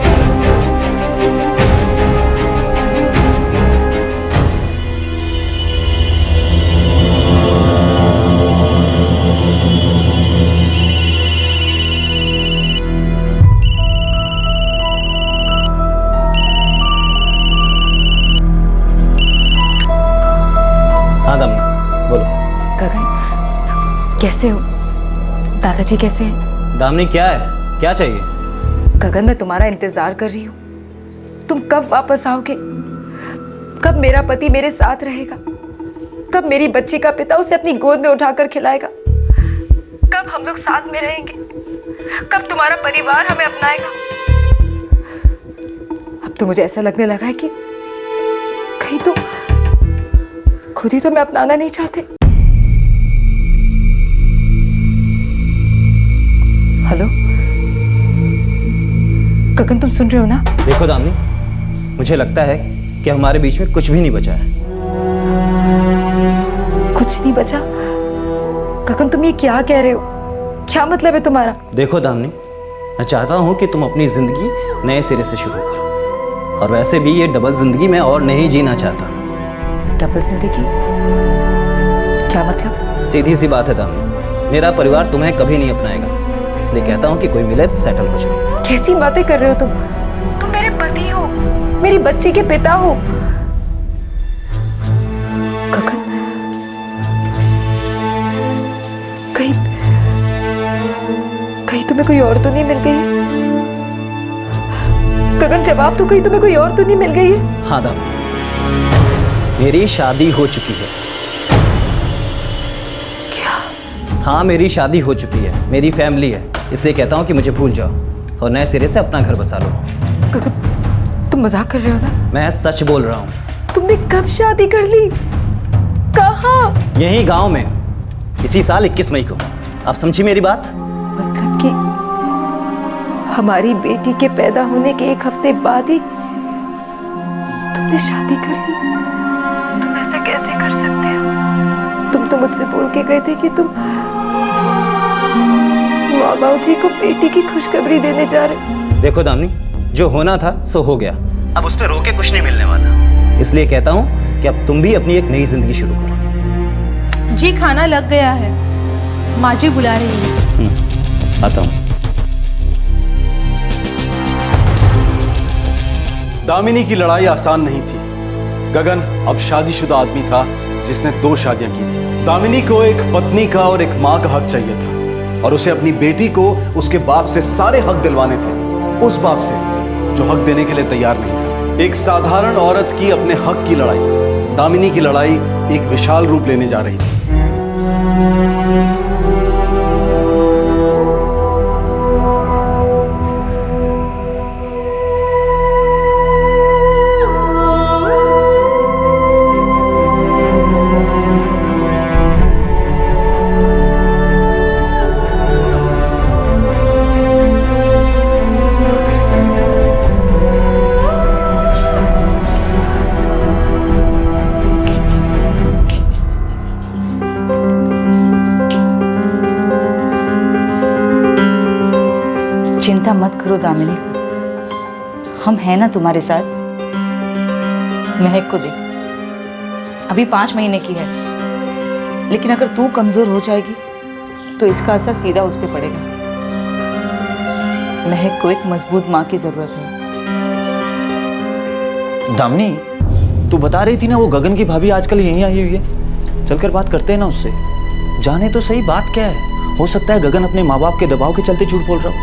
कैसे हो? दादाजी कैसे हैं? दामिनी क्या है? क्या चाहिए? गगन, मैं तुम्हारा इंतजार कर रही हूँ। तुम कब वापस आओगे? कब मेरा पति मेरे साथ रहेगा? कब मेरी बच्ची का पिता उसे अपनी गोद में उठाकर खिलाएगा? कब हम लोग साथ में रहेंगे? कब तुम्हारा परिवार हमें अपनाएगा? तो मुझे ऐसा लगने लगा है कि कहीं तुम खुद ही तो मैं अपनाना नहीं चाहते। हेलो गगन, तुम सुन रहे हो ना? देखो दामिनी, मुझे लगता है कि हमारे बीच में कुछ भी नहीं बचा है। कुछ नहीं बचा? गगन, तुम ये क्या कह रहे हो? क्या मतलब है तुम्हारा? देखो दामिनी, मैं चाहता हूँ कि तुम अपनी जिंदगी नए सिरे से शुरू करो, और वैसे भी ये डबल जिंदगी मैं और नहीं जीना चाहता। डबल जिंदगी? क्या मतलब? सीधी सी बात है दामिनी, मेरा परिवार तुम्हें कभी नहीं अपनाएगा, इसलिए कहता हूँ कि कोई मिले तो सेटल हो जाओ। कैसी बातें कर रहे हो तुम? तुम मेरे पति हो, मेरी बच्ची के पिता हो। गगन, कहीं तुम्हें कोई और तो नहीं मिल गई है? गगन, जवाब तो, कहीं तुम्हें कोई और तो नहीं मिल गई है? हाँ दामिनी, मेरी शादी हो चुकी है। क्या? हाँ, मेरी शादी हो चुकी है, मेरी फैमिली है, इसलिए कहता हूँ कि मुझे भूल जाओ और नए सिरे से अपना घर बसा लो। गगन, तुम मजाक कर रहे हो ना? मैं सच बोल रहा हूँ। तुमने कब शादी कर ली? कहाँ? यही गांव में, इसी साल 21 मई को। आप समझी मेरी बात? मतलब कि हमारी बेटी के पैदा होने के 1 हफ्ते बाद ही तुमने शादी कर ली? तुम ऐसा कैसे कर सकते हो? तुम तो मुझसे बोल के गए थे कि तुम मामा जी को बेटी की खुशखबरी देने जा रहे। देखो दामिनी, जो होना था सो हो गया, अब उस पर रोके कुछ नहीं मिलने वाला, इसलिए कहता हूँ कि अब तुम भी अपनी एक नई जिंदगी शुरू करो। जी खाना लग गया है, माँ जी बुला रही है। आता हूँ। दामिनी की लड़ाई आसान नहीं थी। गगन अब शादीशुदा आदमी था जिसने 2 शादियां की थी। दामिनी को एक पत्नी का और एक माँ का हक चाहिए था, और उसे अपनी बेटी को उसके बाप से सारे हक दिलवाने थे, उस बाप से जो हक देने के लिए तैयार नहीं था। एक साधारण औरत की अपने हक की लड़ाई, दामिनी की लड़ाई एक विशाल रूप लेने जा रही थी। चिंता मत करो दामिनी, हम हैं ना तुम्हारे साथ। महक को देख, अभी 5 महीने की है, लेकिन अगर तू कमजोर हो जाएगी तो इसका असर सीधा उस पर पड़ेगा। महक को एक मजबूत माँ की जरूरत है। दामिनी, तू बता रही थी ना वो गगन की भाभी आजकल यहीं आई हुई है, चलकर बात करते हैं ना उससे, जाने तो सही बात क्या है। हो सकता है गगन अपने माँ बाप के दबाव के चलते झूठ बोल रहा हो।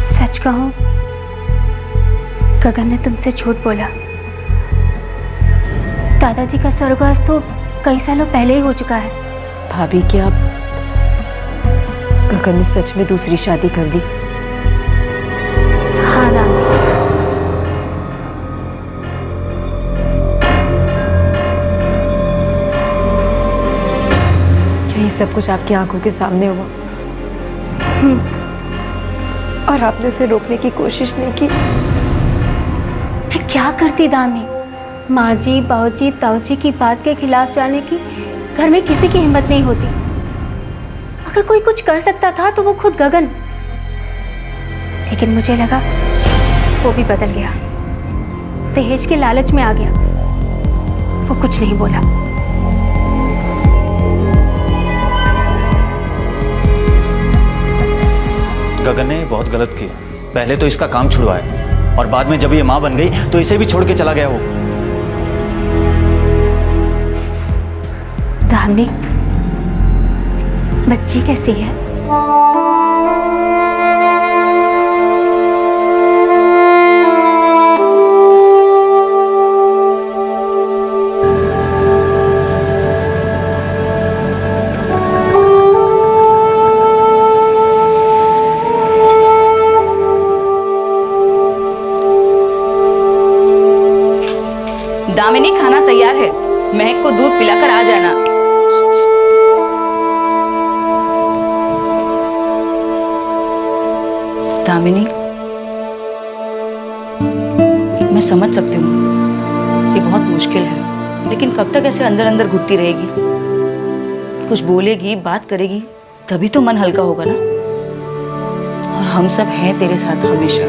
सच कहो, गगन ने तुमसे झूठ बोला। दादाजी का स्वर्गवास तो कई सालों पहले ही हो चुका है। भाभी, क्या गगन ने सच में दूसरी शादी कर ली? हाँ दादी। क्या ये सब कुछ आपकी आंखों के सामने हुआ और आपने उसे रोकने की कोशिश नहीं की? मैं क्या करती दामी? माँ जी, बाबूजी, ताऊजी की बात के खिलाफ जाने की घर में किसी की हिम्मत नहीं होती। अगर कोई कुछ कर सकता था तो वो खुद गगन, लेकिन मुझे लगा वो भी बदल गया, दहेज के लालच में आ गया। वो कुछ नहीं बोला। गगन ने बहुत गलत किया, पहले तो इसका काम छुड़वाया और बाद में जब ये माँ बन गई तो इसे भी छोड़ के चला गया वो। दामिनी, बच्ची कैसी है? दामिनी, खाना तैयार है। महक को दूध पिलाकर आ जाना। दामिनी, मैं समझ सकती हूँ ये बहुत मुश्किल है, लेकिन कब तक ऐसे अंदर अंदर घुटती रहेगी? कुछ बोलेगी, बात करेगी, तभी तो मन हल्का होगा ना। और हम सब हैं तेरे साथ हमेशा।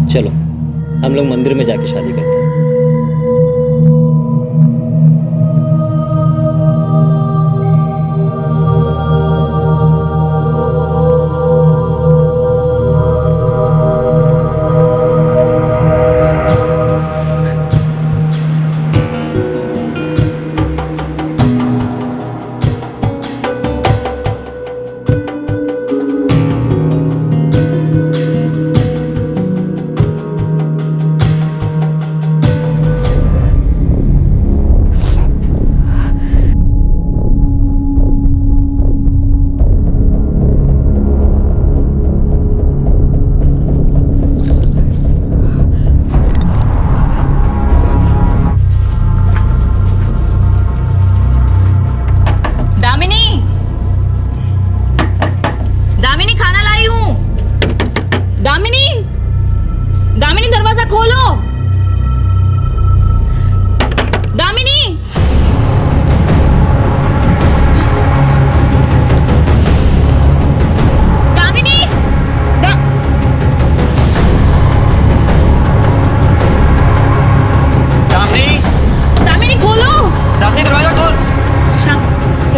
चलो हम लोग मंदिर में जाके शादी करते हैं।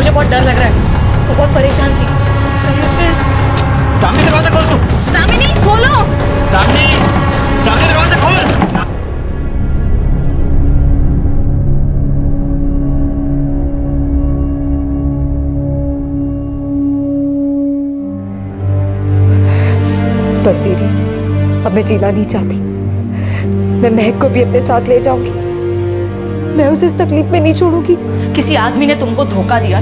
बहुत डर लग रहा है। वो बहुत परेशान थी। दामिनी दरवाजा खोल तू। दामिनी खोलो। दामिनी दरवाजा खोल। बस दीदी, अब मैं जीना नहीं चाहती। मैं महक को भी अपने साथ ले जाऊंगी। मैं उसे इस तकलीफ में नहीं छोड़ूंगी। किसी आदमी ने तुमको धोखा दिया,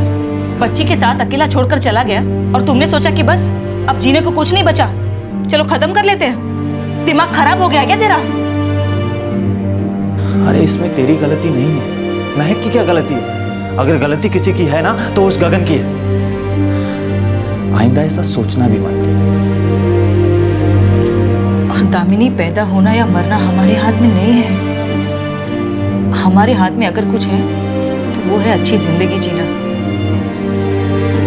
बच्ची के साथ अकेला छोड़कर चला गया और तुमने सोचा कि बस अब जीने को कुछ नहीं बचा, चलो खत्म कर लेते हैं। दिमाग खराब हो गया क्या तेरा? अरे इसमें तेरी गलती नहीं है, महक की क्या गलती है? अगर गलती किसी की है ना तो उस गगन की है। आइंदा ऐसा सोचना भी मत। और दामिनी, पैदा होना या मरना हमारे हाथ में नहीं है। हमारे हाथ में अगर कुछ है तो वो है अच्छी जिंदगी जीना।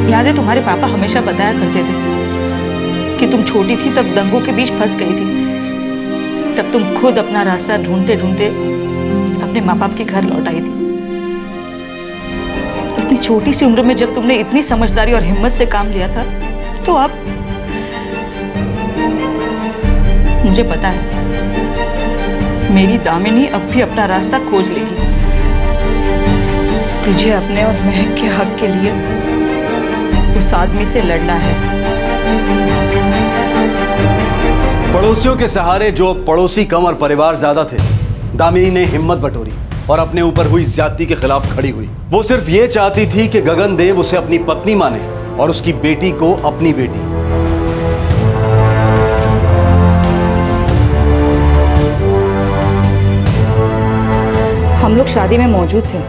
याद है तुम्हारे पापा हमेशा बताया करते थे कि तुम छोटी थी तब दंगों के बीच फंस गई थी, तब तुम खुद अपना रास्ता ढूंढते ढूंढते अपने माँ बाप के घर लौट आई थी। इतनी छोटी सी उम्र में जब तुमने इतनी समझदारी और हिम्मत से काम लिया था, तो अब मुझे पता है मेरी दामिनी अब भी अपना रास्ता खोज लेगी। तुझे अपने और महक के हक के लिए उस आदमी से लड़ना है। पड़ोसियों के सहारे जो पड़ोसी कम और परिवार ज्यादा थे, दामिनी ने हिम्मत बटोरी और अपने ऊपर हुई ज्यादती के खिलाफ खड़ी हुई। वो सिर्फ ये चाहती थी कि गगन देव उसे अपनी पत्नी माने और उसकी बेटी को अपनी बेटी। हम लोग शादी में मौजूद थे।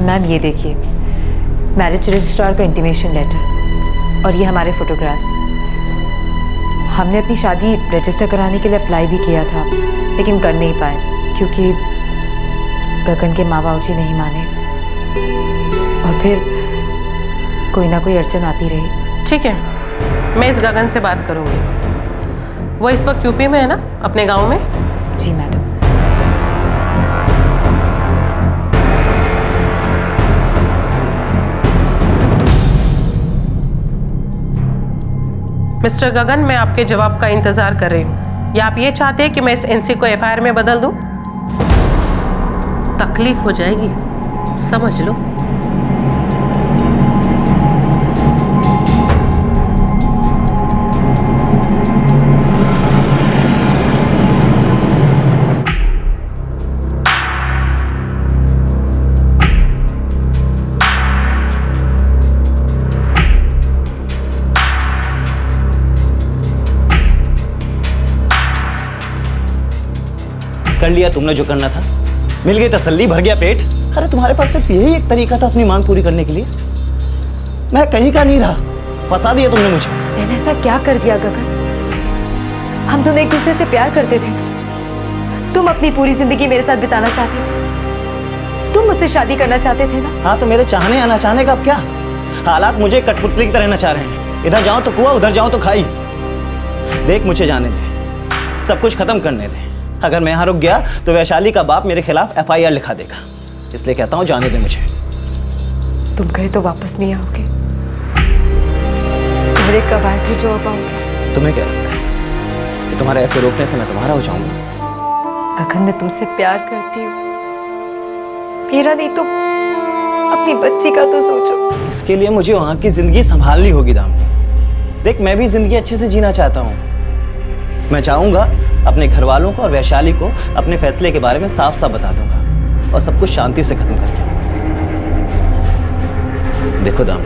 मैम ये देखिए, मैरिज रजिस्ट्रार का इंटीमेशन लेटर और ये हमारे फोटोग्राफ्स। हमने अपनी शादी रजिस्टर कराने के लिए अप्लाई भी किया था, लेकिन कर नहीं पाए क्योंकि गगन के माँ बाप जी नहीं माने और फिर कोई ना कोई अड़चन आती रही। ठीक है, मैं इस गगन से बात करूंगी। वो इस वक्त यूपी में है ना, अपने गांव में? जी मैडम। मिस्टर गगन, मैं आपके जवाब का इंतजार कर रही हूँ। या आप ये चाहते हैं कि मैं इस एनसी को एफआईआर में बदल दूं? तकलीफ हो जाएगी, समझ लो। कर लिया तुमने जो करना था, मिल गई तसल्ली, भर गया पेट। अरे तुम्हारे पास सिर्फ यही एक तरीका था अपनी मांग पूरी करने के लिए। मैं कहीं का नहीं रहा, फंसा दिया तुमने मुझे। मैंने ऐसा क्या कर दिया गगन? हम दोनों एक दूसरे से प्यार करते थे ना। तुम अपनी पूरी जिंदगी मेरे साथ बिताना चाहते थे, तुम मुझसे शादी करना चाहते थे ना। हाँ, तो मेरे चाहने या ना चाहने का अब क्या? हालात मुझे कठपुतली की तरह नचा रहे हैं। इधर जाओ तो कुआं, उधर जाओ तो खाई। देख, मुझे जाने दे, सब कुछ खत्म करने दे। अगर मैं यहाँ रुक गया तो वैशाली का बाप मेरे खिलाफ एफआईआर लिखा देगा, इसलिए कहता हूँ जाने दे मुझे। तुम गए तो वापस नहीं आओगे। तुम्हारे कब आए थे जो अब आओगे? तुम्हें क्या लगता है कि तुम्हारे ऐसे रोकने से मैं तुम्हारा हो जाऊंगा? गगन, मैं तुमसे प्यार करती हूँ। मेरा नहीं तो अपनी बच्ची का तो सोचो। इसके लिए मुझे वहाँ की जिंदगी संभालनी होगी दाम। देख, मैं भी जिंदगी अच्छे से जीना चाहता हूँ। मैं चाहूंगा अपने घर वालों को और वैशाली को अपने फैसले के बारे में साफ साफ बता दूंगा और सब कुछ शांति से खत्म करके। देखो दाम,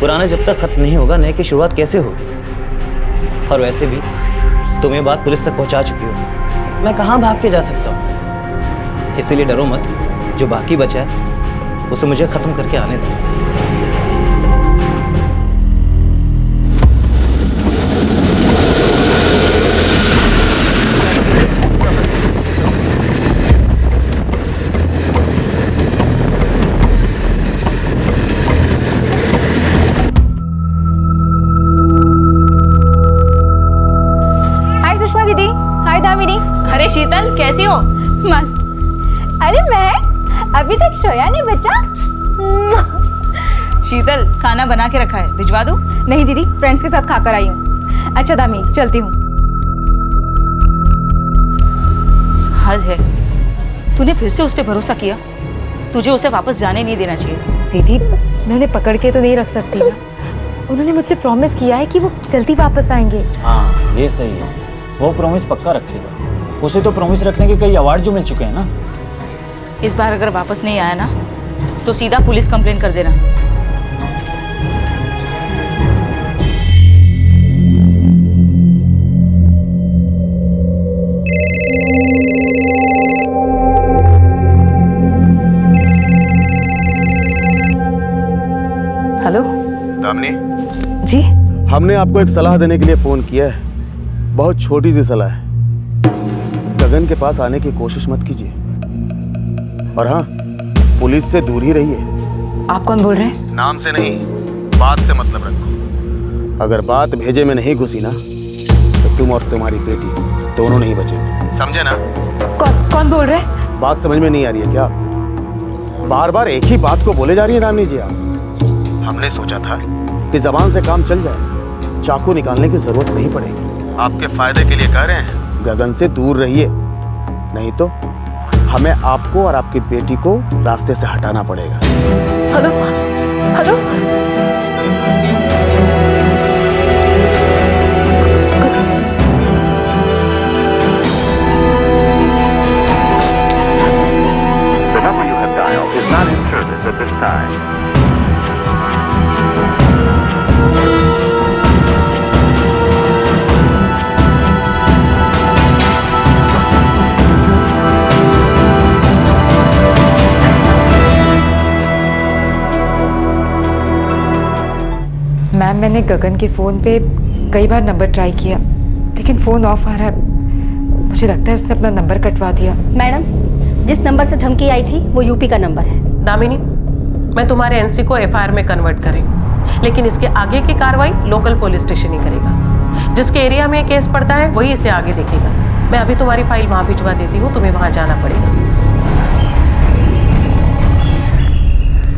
पुराना जब तक खत्म नहीं होगा, नए की शुरुआत कैसे होगी? और वैसे भी तुम ये बात पुलिस तक पहुंचा चुकी हो, मैं कहाँ भाग के जा सकता हूँ? इसीलिए डरो मत, जो बाकी बचा है उसे मुझे खत्म करके आने दो। अरे शीतल, कैसी हो? मस्त। अरे मैं अभी तक सोया नहीं बच्चा। शीतल, खाना बना के रखा है, भिजवा दूं? नहीं दीदी, फ्रेंड्स के साथ खाकर आई हूँ। अच्छा दामी, चलती हूँ। हद है, तूने फिर से उस पर भरोसा किया। तुझे उसे वापस जाने नहीं देना चाहिए था। दीदी, मैं उन्हें पकड़ के तो नहीं रख सकती ना। उन्होंने मुझसे प्रॉमिस किया है कि वो जल्दी वापस आएंगे। हाँ, ये सही है, वो प्रॉमिस पक्का रखेगा। उसे तो प्रॉमिस रखने के कई अवार्ड जो मिल चुके हैं ना। इस बार अगर वापस नहीं आया ना तो सीधा पुलिस कंप्लेंट कर देना। हेलो दामिनी जी, हमने आपको एक सलाह देने के लिए फोन किया है। बहुत छोटी सी सलाह है। गगन के पास आने की कोशिश मत कीजिए, और हाँ, पुलिस से दूर ही रहिए। आप कौन बोल रहे हैं? नाम से नहीं, बात से मतलब रखो। अगर बात भेजे में नहीं घुसी ना तो तुम और तुम्हारी बेटी दोनों नहीं बचेंगे, समझे ना? कौन बोल रहे हैं? बात समझ में नहीं आ रही है क्या? बार बार एक ही बात को बोले जा रही है दामिनी जी आप। हमने सोचा था कि जबान से काम चल जाए, चाकू निकालने की जरूरत नहीं पड़ेगी। आपके फायदे के लिए कह रहे हैं, गगन से दूर रहिए, नहीं तो हमें आपको और आपकी बेटी को रास्ते से हटाना पड़ेगा। Hello hello, The number you have dialed is not in service at this time. Ma'am, मैंने गगन के फ़ोन पे कई बार नंबर ट्राई किया, लेकिन फ़ोन ऑफ आ रहा है। मुझे लगता है उसने अपना नंबर कटवा दिया। मैडम, जिस नंबर से धमकी आई थी वो यूपी का नंबर है। दामिनी, मैं तुम्हारे एनसी को एफआईआर में कन्वर्ट करें, लेकिन इसके आगे की कार्रवाई लोकल पुलिस स्टेशन ही करेगा। जिसके एरिया में केस पड़ता है वही इसे आगे देखेगा। मैं अभी तुम्हारी फाइल वहां भिजवा देती हूँ, तुम्हें वहां जाना पड़ेगा।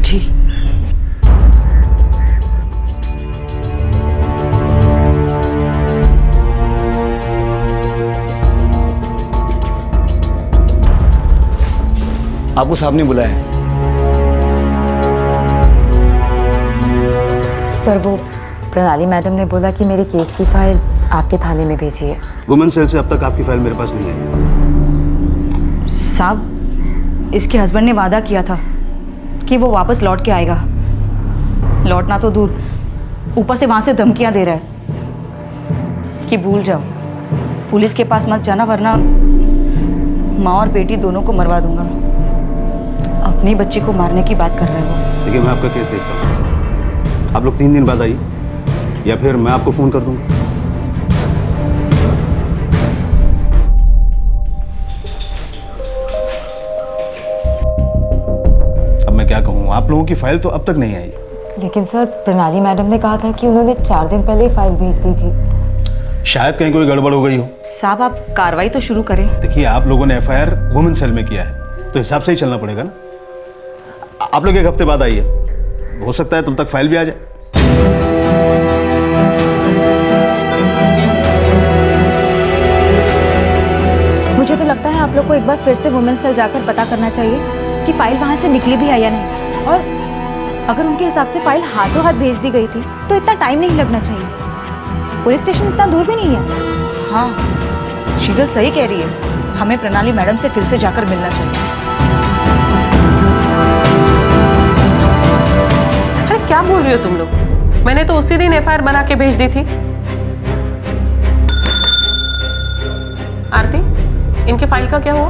जी। आपको साहब ने बुलाया है। सर वो प्रणाली मैडम ने बोला कि मेरे केस की फाइल आपके थाने में भेजी है। वुमेन सेल से अब तक आपकी फाइल मेरे पास नहीं आई। साहब, इसके हस्बैंड ने वादा किया था कि वो वापस लौट के आएगा। लौटना तो दूर, ऊपर से वहां से धमकियां दे रहा है कि भूल जाओ, पुलिस के पास मत जाना वरना माँ और बेटी दोनों को मरवा दूंगा। अपनी बच्ची को मारने की बात कर रहा है वो। देखिए, मैं आपका केस देखता हूँ। आप लोग 3 दिन बाद आइए या फिर मैं आपको फ़ोन कर दूँगा। अब मैं क्या कहूँ, आप लोगों की फाइल तो अब तक नहीं आई। लेकिन सर प्रणाली मैडम ने कहा था कि उन्होंने 4 दिन पहले ही फाइल भेज दी थी। शायद कहीं कोई गड़बड़ हो गई हो। साहब, आप कार्रवाई तो शुरू करें। देखिए, आप लोगों ने एफआईआर वुमेन सेल में किया है तो हिसाब से ही चलना पड़ेगा ना। आप लोग 1 हफ्ते बाद आइए, हो सकता है तब तक फाइल भी आ जाए। मुझे तो लगता है आप लोग को एक बार फिर से वुमेन सेल जाकर पता करना चाहिए कि फाइल वहाँ से निकली भी है या नहीं, और अगर उनके हिसाब से फाइल हाथों हाथ भेज दी गई थी तो इतना टाइम नहीं लगना चाहिए। पुलिस स्टेशन इतना दूर भी नहीं है। हाँ, शीतल सही कह रही है, हमें प्रणाली मैडम से फिर से जाकर मिलना चाहिए। अरे क्या बोल रही हो तुम लोग? मैंने तो उसी दिन एफआईआर बना के भेज दी थी। आरती, इनके फाइल का क्या हुआ?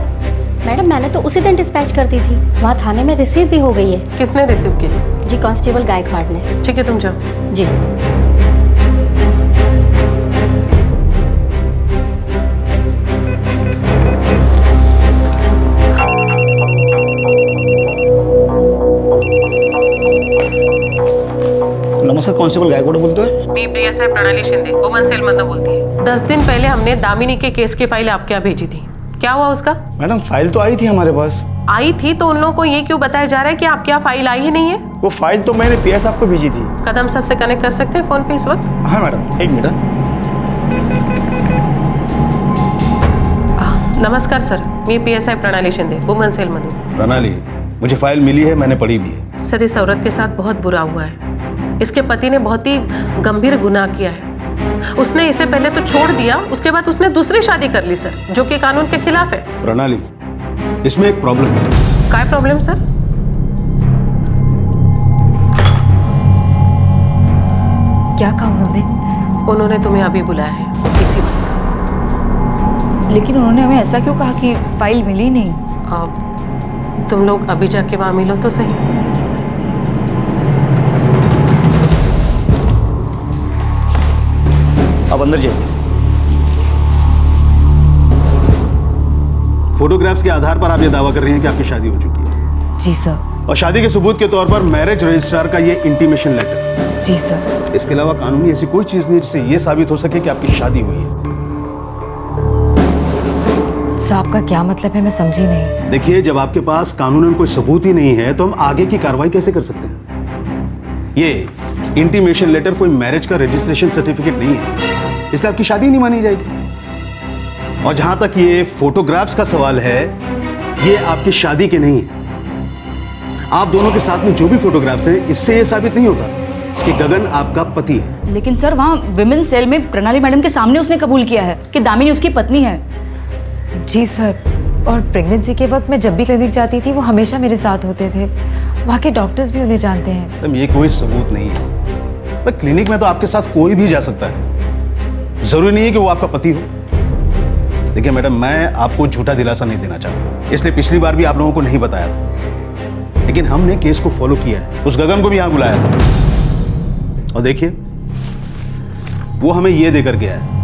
मैडम, मैंने तो उसी दिन डिस्पैच कर दी थी, वहाँ थाने में रिसीव भी हो गई है। किसने रिसीव की थी? जी, कांस्टेबल गायकवाड़ ने। ठीक है, तुम जाओ। जी। नमस्कार, कांस्टेबल गायकवाड़ बोलते हैं। मी PSI प्रणाली शिंदे, वुमेन सेल मधनं बोलती है। 10 दिन पहले हमने दामिनी के केस की फाइल आपके यहाँ भेजी थी, क्या हुआ उसका? मैडम, फाइल तो आई थी हमारे पास। आई थी तो उन लोगों को ये क्यों बताया जा रहा है कि आपके यहाँ फाइल आई ही नहीं है? वो फाइल तो मैंने PS आपको भेजी थी। कदम सर से कनेक्ट कर सकते हैं फोन पे इस वक्त? हाँ मैडम, 1 मिनट। नमस्कार सर, मी PSI प्रणाली शिंदे, वुमेन सेल मधून। प्रणाली, मुझे फाइल मिली है, मैंने पढ़ी भी है। सर, इस औरत के साथ बहुत बुरा हुआ है। इसके पति ने बहुत ही गंभीर गुनाह किया है। उसने इसे पहले तो छोड़ दिया, उसके बाद उसने दूसरी शादी कर ली सर, जो कि कानून के खिलाफ है। प्रणाली, इसमें एक प्रॉब्लम है। क्या प्रॉब्लम सर? क्या कहा उन्होंने? उन्होंने तुम्हें अभी बुलाया है इसी वक्त। लेकिन उन्होंने हमें ऐसा क्यों कहा कि फाइल मिली नहीं? तुम लोग अभी जाके वहां मिलो तो सही। अब अंदर जाइए। फोटोग्राफ्स के आधार पर आप ये दावा कर रही हैं कि आपकी शादी हो चुकी है? जी सर। और शादी के सबूत के तौर पर मैरिज रजिस्ट्रार का ये इंटीमेशन लेटर? जी सर। इसके अलावा कानूनी ऐसी कोई चीज नहीं जिससे ये साबित हो सके कि आपकी शादी हुई है? साहब का क्या मतलब है, मैं समझी नहीं। देखिए, जब आपके पास कानूनन कोई सबूत ही नहीं है तो हम आगे की कार्रवाई कैसे कर सकते हैं? ये इंटीमेशन लेटर कोई मैरिज का रजिस्ट्रेशन सर्टिफिकेट नहीं है, इसलिए आपकी शादी नहीं मानी जाएगी। और जहां तक ये फोटोग्राफ्स का सवाल है, ये आपकी शादी के नहीं है। आप दोनों के साथ में जो भी फोटोग्राफ्स हैं, इससे ये साबित नहीं होता कि गगन आपका पति है। लेकिन सर, वहाँ विमेन सेल में प्रणाली मैडम के सामने उसने कबूल किया है कि दामिनी उसकी पत्नी है। जी सर, और प्रेगनेंसी के वक्त मैं जब भी क्लिनिक जाती थी वो हमेशा मेरे साथ होते थे। वहाँ के डॉक्टर्स भी उन्हें जानते हैं। मैडम, ये कोई सबूत नहीं है। पर क्लिनिक में तो आपके साथ कोई भी जा सकता है, जरूरी नहीं है कि वो आपका पति हो। देखिए मैडम, मैं आपको झूठा दिलासा नहीं देना चाहता, इसलिए पिछली बार भी आप लोगों को नहीं बताया था। लेकिन हमने केस को फॉलो किया है, उस गगन को भी यहाँ बुलाया था। और देखिए, वो हमें ये देकर गया है।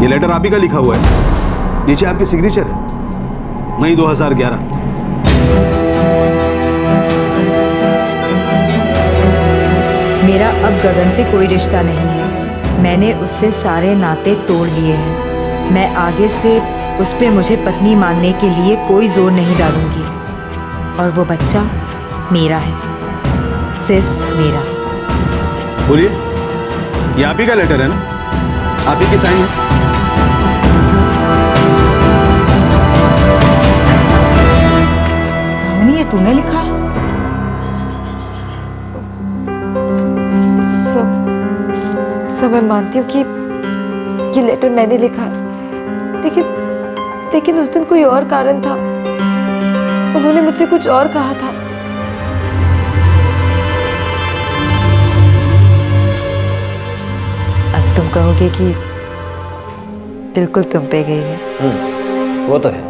ये लेटर आप ही का लिखा हुआ है, नीचे आपकी सिग्नेचर है, मई 2011। मेरा अब गगन से कोई रिश्ता नहीं है। मैंने उससे सारे नाते तोड़ लिए हैं। मैं आगे से उस पे मुझे पत्नी मानने के लिए कोई जोर नहीं डालूंगी। और वो बच्चा मेरा है, सिर्फ मेरा। बोलिए, ये आप ही का लेटर है ना? आप ही की साइन है? दामिनी, ये तूने लिखा है? सब मैं मानती हूँ कि ये लेटर मैंने लिखा है, लेकिन उस दिन कोई और कारण था। उन्होंने मुझसे कुछ और कहा था। अब तुम कहोगे कि बिल्कुल तुम पे गई है। वो तो है।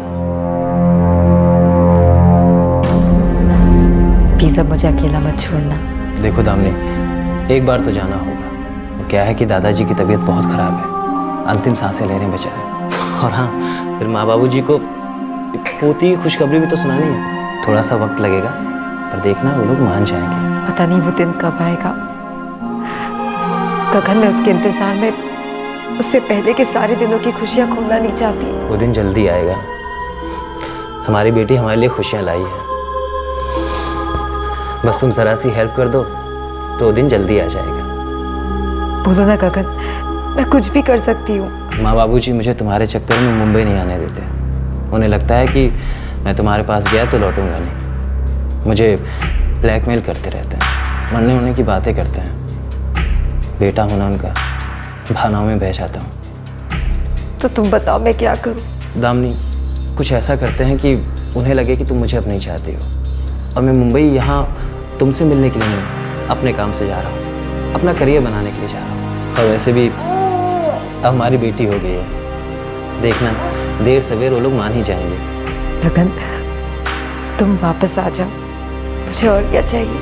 प्लीज अब मुझे अकेला मत छोड़ना। देखो दामिनी, एक बार तो जाना होगा। वो क्या है कि दादाजी की तबीयत बहुत ख़राब है, अंतिम सांसें ले रहे हैं बेचारे। और हाँ, फिर माँ बाबू जी को पोती खुशखबरी भी तो सुनानी है। थोड़ा सा वक्त लगेगा, पर देखना वो लोग मान जाएंगे। पता नहीं वो दिन कब आएगा। गगन, मैं उसके इंतजार में उससे पहले के सारे दिनों की खुशियाँ खोना नहीं चाहती। वो दिन जल्दी आएगा। हमारी बेटी हमारे लिए खुशियाँ लाई है। बस तुम जरा सी हेल्प कर दो तो वो दिन जल्दी आ जाएगा। बोलो ना गगन, मैं कुछ भी कर सकती हूँ। माँ बाबूजी मुझे तुम्हारे चक्कर में मुंबई नहीं आने देते। उन्हें लगता है कि मैं तुम्हारे पास गया तो लौटूंगा नहीं। मुझे ब्लैकमेल करते रहते हैं, मरने होने की बातें करते हैं। बेटा होना उनका भावनाओं में बह जाता हूँ। तो तुम बताओ मैं क्या करूँ? दामिनी, कुछ ऐसा करते हैं कि उन्हें लगे कि तुम मुझे अब नहीं चाहती हो। और मैं मुंबई यहाँ तुमसे मिलने के लिए नहीं, अपने काम से जा रहा हूँ, अपना करियर बनाने के लिए जा रहा हूँ। और वैसे भी अब हमारी बेटी हो गई है। देखना, देर सवेर वो लोग मान ही जाएंगे। गगन, तुम वापस आ जाओ, मुझे और क्या चाहिए?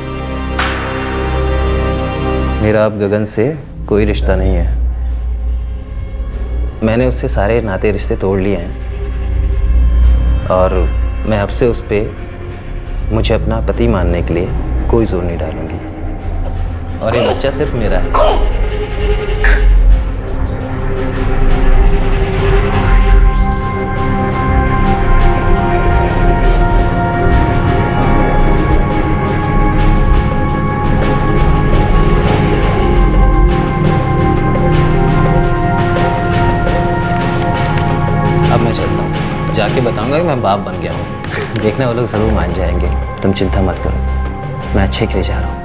मेरा अब गगन से कोई रिश्ता नहीं है। मैंने उससे सारे नाते रिश्ते तोड़ लिए हैं। और मैं अब से उस पे मुझे अपना पति मानने के लिए कोई जोर नहीं डालूंगी। और ये बच्चा सिर्फ मेरा है। अब मैं चलता हूँ, जाके बताऊंगा कि मैं बाप बन गया हूँ। देखना वो लोग ज़रूर मान जाएंगे। तुम चिंता मत करो, मैं अच्छे के लिए जा रहा हूँ।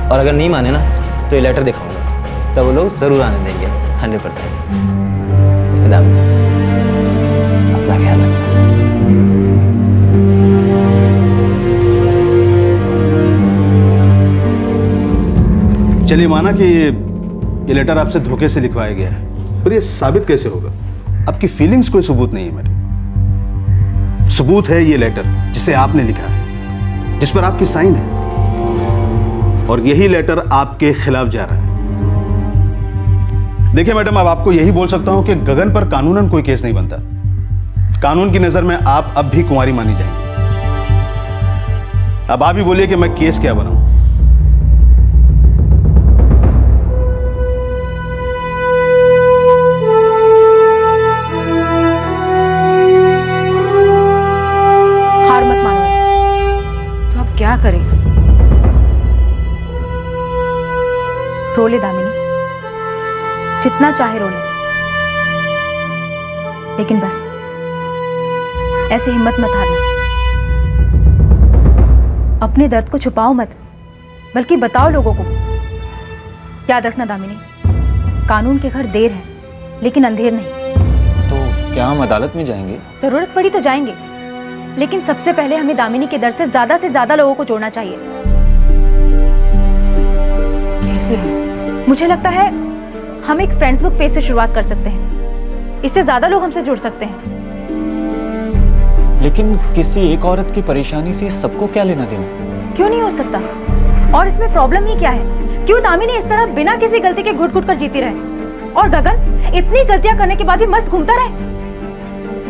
और अगर नहीं माने ना तो ये लेटर दिखाऊंगा, तब वो लोग ज़रूर आने देंगे 100%। अपना ख्याल रखना। चलिए, माना कि ये लेटर आपसे धोखे से लिखवाया गया है, पर ये साबित कैसे होगा? आपकी फीलिंग्स कोई सबूत नहीं है मेरे। सबूत है ये लेटर जिसे आपने लिखा है, जिस पर आपकी साइन है। और यही लेटर आपके खिलाफ जा रहा है। देखिए मैडम, अब आपको यही बोल सकता हूं कि गगन पर कानूनन कोई केस नहीं बनता। कानून की नजर में आप अब भी कुंवारी मानी जाएंगी। अब आप ही बोलिए कि मैं केस क्या बनाऊं? हार मत मानो। तो अब क्या करें? रो ले दामिनी, जितना चाहे रो ले, लेकिन बस ऐसे हिम्मत मत हारना। अपने दर्द को छुपाओ मत, बल्कि बताओ लोगों को। याद रखना दामिनी, कानून के घर देर है लेकिन अंधेर नहीं। तो क्या हम अदालत में जाएंगे? जरूरत पड़ी तो जाएंगे, लेकिन सबसे पहले हमें दामिनी के दर्द से ज्यादा लोगों को जोड़ना चाहिए। कैसे है? मुझे लगता है हम एक फ्रेंड्स बुक पेज से शुरुआत कर सकते हैं। इससे ज्यादा लोग हमसे जुड़ सकते हैं। लेकिन किसी एक औरत की परेशानी से सबको क्या लेना देना? क्यों नहीं हो सकता? और इसमें प्रॉब्लम ही क्या है? क्यों दामिनी इस तरह बिना किसी गलती के घुट घुट कर जीती रहे, और गगन इतनी गलतियां करने के बाद भी मस्त घूमता रहे?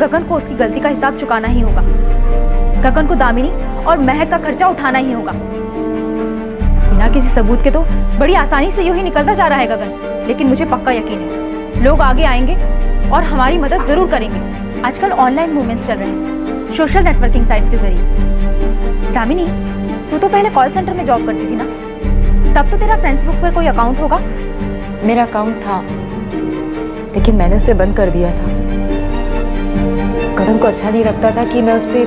गगन को उसकी गलती का हिसाब चुकाना ही होगा। गगन को दामिनी और महक का खर्चा उठाना ही होगा। बिना किसी सबूत के तो बड़ी आसानी से यूं ही निकलता जा रहा है गगन। लेकिन मुझे पक्का यकीन है लोग आगे आएंगे और हमारी मदद जरूर करेंगे। आजकल ऑनलाइन मूवमेंट्स चल रहे हैं, सोशल नेटवर्किंग साइट्स के जरिए। दामिनी, तू तो पहले कॉल सेंटर में जॉब करती थी ना, तब तो तेरा फेसबुक पर कोई अकाउंट होगा? मेरा अकाउंट था, लेकिन मैंने उसे बंद कर दिया था। गगन को अच्छा नहीं लगता था कि मैं उस पर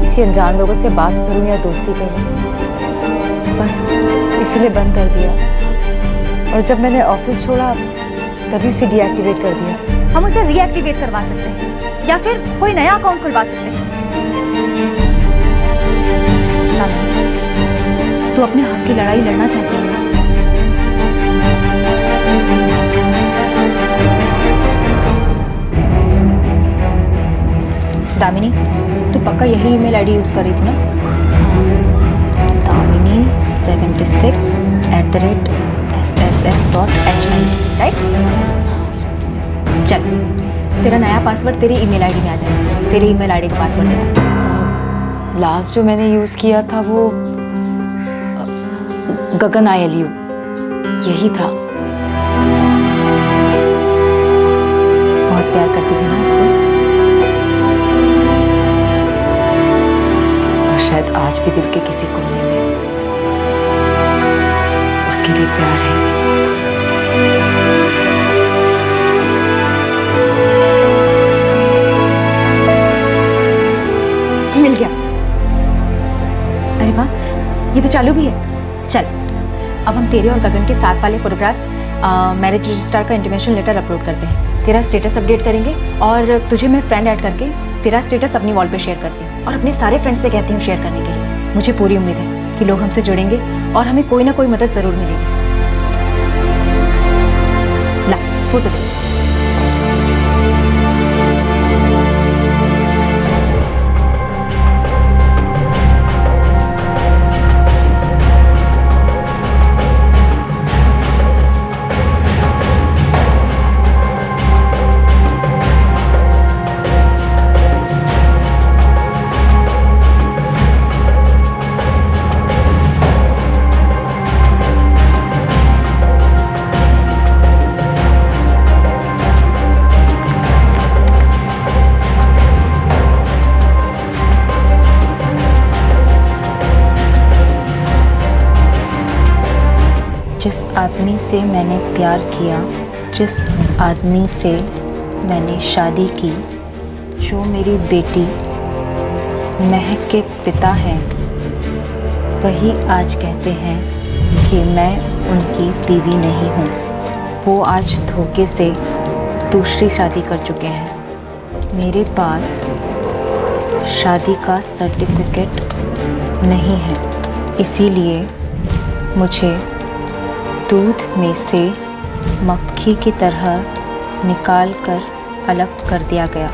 किसी अनजान लोगों से बात करूं या दोस्ती करूं, बस इसीलिए बंद कर दिया। और जब मैंने ऑफिस छोड़ा तभी उसे डीएक्टिवेट कर दिया। हम उसे रीएक्टिवेट करवा सकते हैं या फिर कोई नया अकाउंट खुलवा सकते हैं। तू अपने हक की लड़ाई लड़ना चाहती है ना? दामिनी, तू पक्का यही ईमेल आईडी यूज कर रही थी ना? Damini 76@sss.hit, right? चल, तेरा नया पासवर्ड तेरी ईमेल आईडी में आ जाएगा। तेरी ईमेल आईडी का पासवर्ड देता। लास्ट जो मैंने यूज़ किया था वो गगन ILU यही था। बहुत प्यार करती थी ना उससे, और शायद आज भी दिल के किसी कोने में उसके लिए प्यार है। मिल गया। अरे वाह, ये तो चालू भी है। चल, अब हम तेरे और गगन के साथ वाले फोटोग्राफ्स मैरिज रजिस्ट्रार का इंटीमेशन लेटर अपलोड करते हैं। तेरा स्टेटस अपडेट करेंगे और तुझे मैं फ्रेंड ऐड करके तेरा स्टेटस अपनी वॉल पे शेयर करती हूँ और अपने सारे फ्रेंड्स से कहती हूँ शेयर करने के लिए। मुझे पूरी उम्मीद है कि लोग हमसे जुड़ेंगे और हमें कोई ना कोई मदद ज़रूर मिलेगी। ला, फोटो दे। जिस आदमी से मैंने प्यार किया, जिस आदमी से मैंने शादी की, जो मेरी बेटी महक के पिता हैं, वही आज कहते हैं कि मैं उनकी बीवी नहीं हूँ। वो आज धोखे से दूसरी शादी कर चुके हैं। मेरे पास शादी का सर्टिफिकेट नहीं है, इसीलिए मुझे दूध में से मक्खी की तरह निकाल कर अलग कर दिया गया।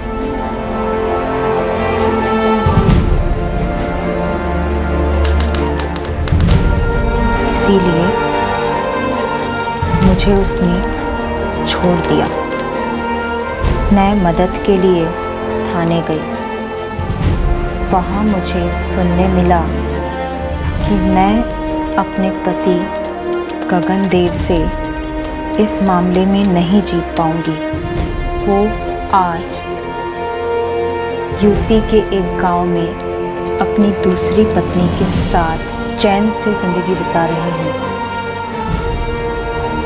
इसीलिए मुझे उसने छोड़ दिया। मैं मदद के लिए थाने गई। वहाँ मुझे सुनने मिला कि मैं अपने पति गगन देव से इस मामले में नहीं जीत पाऊंगी। वो आज यूपी के एक गांव में अपनी दूसरी पत्नी के साथ चैन से ज़िंदगी बिता रहे हैं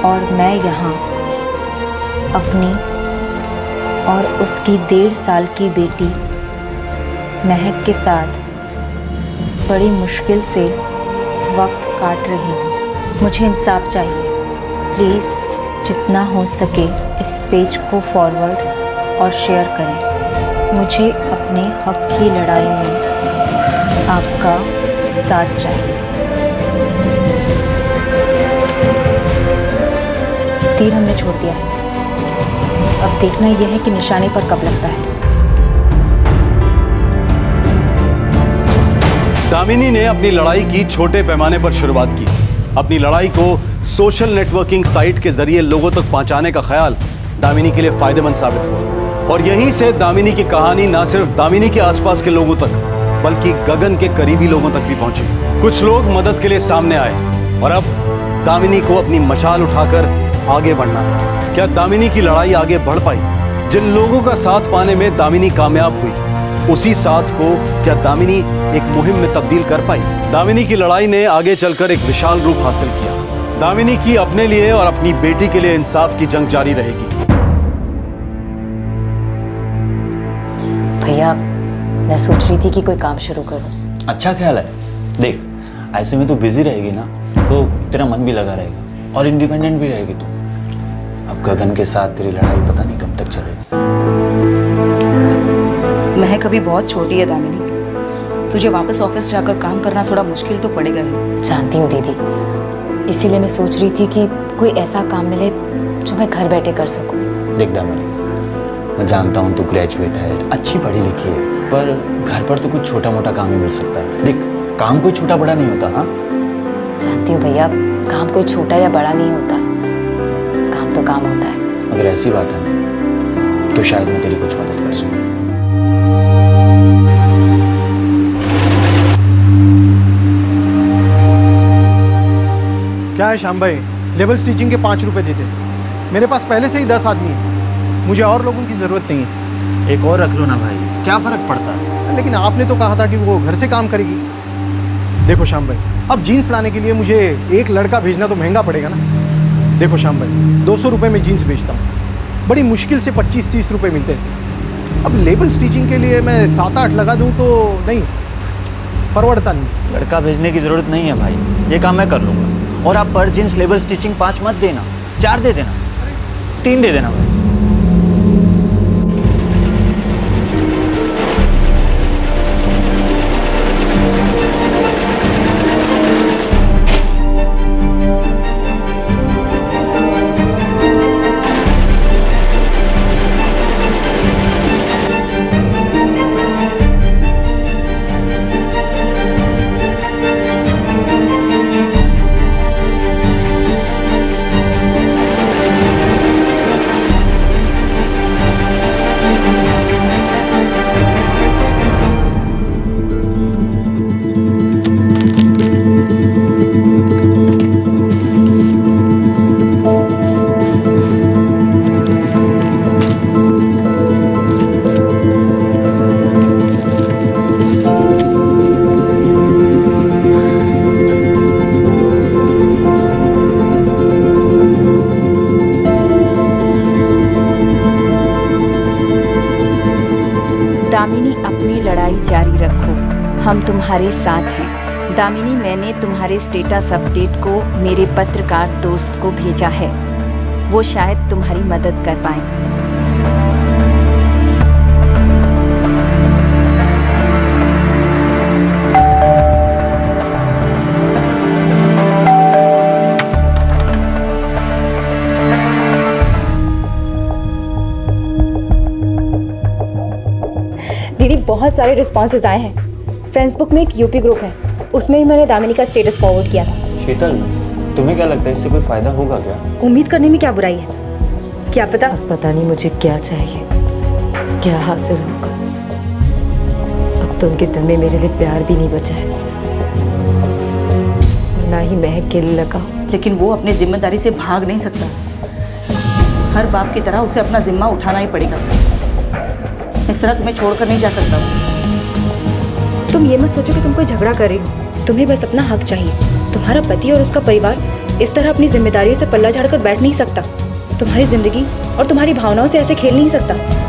और मैं यहाँ अपनी और उसकी 1.5 साल की बेटी महक के साथ बड़ी मुश्किल से वक्त काट रही हूँ। मुझे इंसाफ चाहिए। प्लीज़ जितना हो सके इस पेज को फॉरवर्ड और शेयर करें। मुझे अपने हक की लड़ाई में आपका साथ चाहिए। तीर हमने छोड़ दिया है, अब देखना यह है कि निशाने पर कब लगता है। दामिनी ने अपनी लड़ाई की छोटे पैमाने पर शुरुआत की। अपनी लड़ाई को सोशल नेटवर्किंग साइट के जरिए लोगों तक पहुंचाने का ख्याल दामिनी के लिए फायदेमंद साबित हुआ और यहीं से दामिनी की कहानी न सिर्फ दामिनी के आसपास के लोगों तक बल्कि गगन के करीबी लोगों तक भी पहुंची। कुछ लोग मदद के लिए सामने आए और अब दामिनी को अपनी मशाल उठाकर आगे बढ़ना था। क्या दामिनी की लड़ाई आगे बढ़ पाई? जिन लोगों का साथ पाने में दामिनी कामयाब हुई, उसी साथ को क्या दामिनी एक मुहिम में तब्दील कर पाई? दामिनी की लड़ाई ने आगे चलकर एक विशाल रूप हासिल किया। दामिनी की अपने लिए और अपनी बेटी के लिए इंसाफ की जंग जारी रहेगी। भैया, मैं सोच रही थी कि कोई काम शुरू करूं। अच्छा ख्याल है। देख, ऐसे में तो बिजी रहेगी ना, तो तेरा मन भी लगा रहेगा और इंडिपेंडेंट भी रहेगी तू। अब गगन के साथ तेरी लड़ाई पता नहीं कब तक चलेगी। महक अभी बहुत छोटी है दामिनी, तुझे वापस ऑफिस जाकर काम करना थोड़ा मुश्किल तो पड़ेगा ही। जानती हूँ दीदी, इसीलिए मैं सोच रही थी कि कोई ऐसा काम मिले जो मैं घर बैठे कर सकूं। देख दामिनी, मैं जानता हूँ तू ग्रेजुएट है, अच्छी पढ़ी लिखी है, पर घर पर तो कुछ छोटा मोटा काम ही मिल सकता है। देख, काम कोई छोटा बड़ा नहीं होता। हाँ, जानती हूँ भैया, काम कोई छोटा या बड़ा नहीं होता, काम तो काम होता है। अगर ऐसी बात है ना, तो शायद मैं तेरी कुछ मदद कर सकूं। क्या है श्याम भाई, लेवल स्टिचिंग के 5 रुपए देते। मेरे पास पहले से ही 10 आदमी है, मुझे और लोगों की ज़रूरत नहीं है। एक और रख लो ना भाई, क्या फ़र्क पड़ता है? लेकिन आपने तो कहा था कि वो घर से काम करेगी। देखो श्याम भाई, अब जीन्स लाने के लिए मुझे एक लड़का भेजना तो महंगा पड़ेगा ना। देखो श्याम भाई, 200 रुपये में जीन्स बेचता हूँ, बड़ी मुश्किल से 25-30 रुपये मिलते हैं। अब लेबल स्टिचिंग के लिए मैं 7-8 लगा दूँ तो नहीं, परवड़ता नहीं। लड़का भेजने की ज़रूरत नहीं है भाई, ये काम मैं कर लूँगा। और आप पर जीन्स लेबल स्टिचिंग 5 मत देना, 4 दे देना, 3 दे देना भाई। दामिनी, अपनी लड़ाई जारी रखो, हम तुम्हारे साथ हैं। दामिनी, मैंने तुम्हारे स्टेटस अपडेट को मेरे पत्रकार दोस्त को भेजा है, वो शायद तुम्हारी मदद कर पाए। दीदी, बहुत सारे रिस्पॉन्सेज आए हैं। फेसबुक में एक यूपी ग्रुप है, उसमें भी मैंने दामिनी का स्टेटस फॉरवर्ड किया था। शीतल, तुम्हें क्या लगता है इससे कोई फायदा होगा क्या? उम्मीद करने में क्या बुराई है, क्या पता। अब पता नहीं मुझे क्या चाहिए, क्या हासिल होगा। अब तो उनके दिल में मेरे लिए प्यार भी नहीं बचा है, ना ही महक के लिए लगा। लेकिन वो अपनी जिम्मेदारी से भाग नहीं सकता, हर बाप की तरह उसे अपना जिम्मा उठाना ही पड़ेगा। इस तरह तुम्हें छोड़कर नहीं जा सकता। तुम ये मत सोचो कि तुम कोई झगड़ा कर रही हो, तुम्हें बस अपना हक चाहिए। तुम्हारा पति और उसका परिवार इस तरह अपनी जिम्मेदारियों से पल्ला झाड़कर बैठ नहीं सकता, तुम्हारी जिंदगी और तुम्हारी भावनाओं से ऐसे खेल नहीं सकता।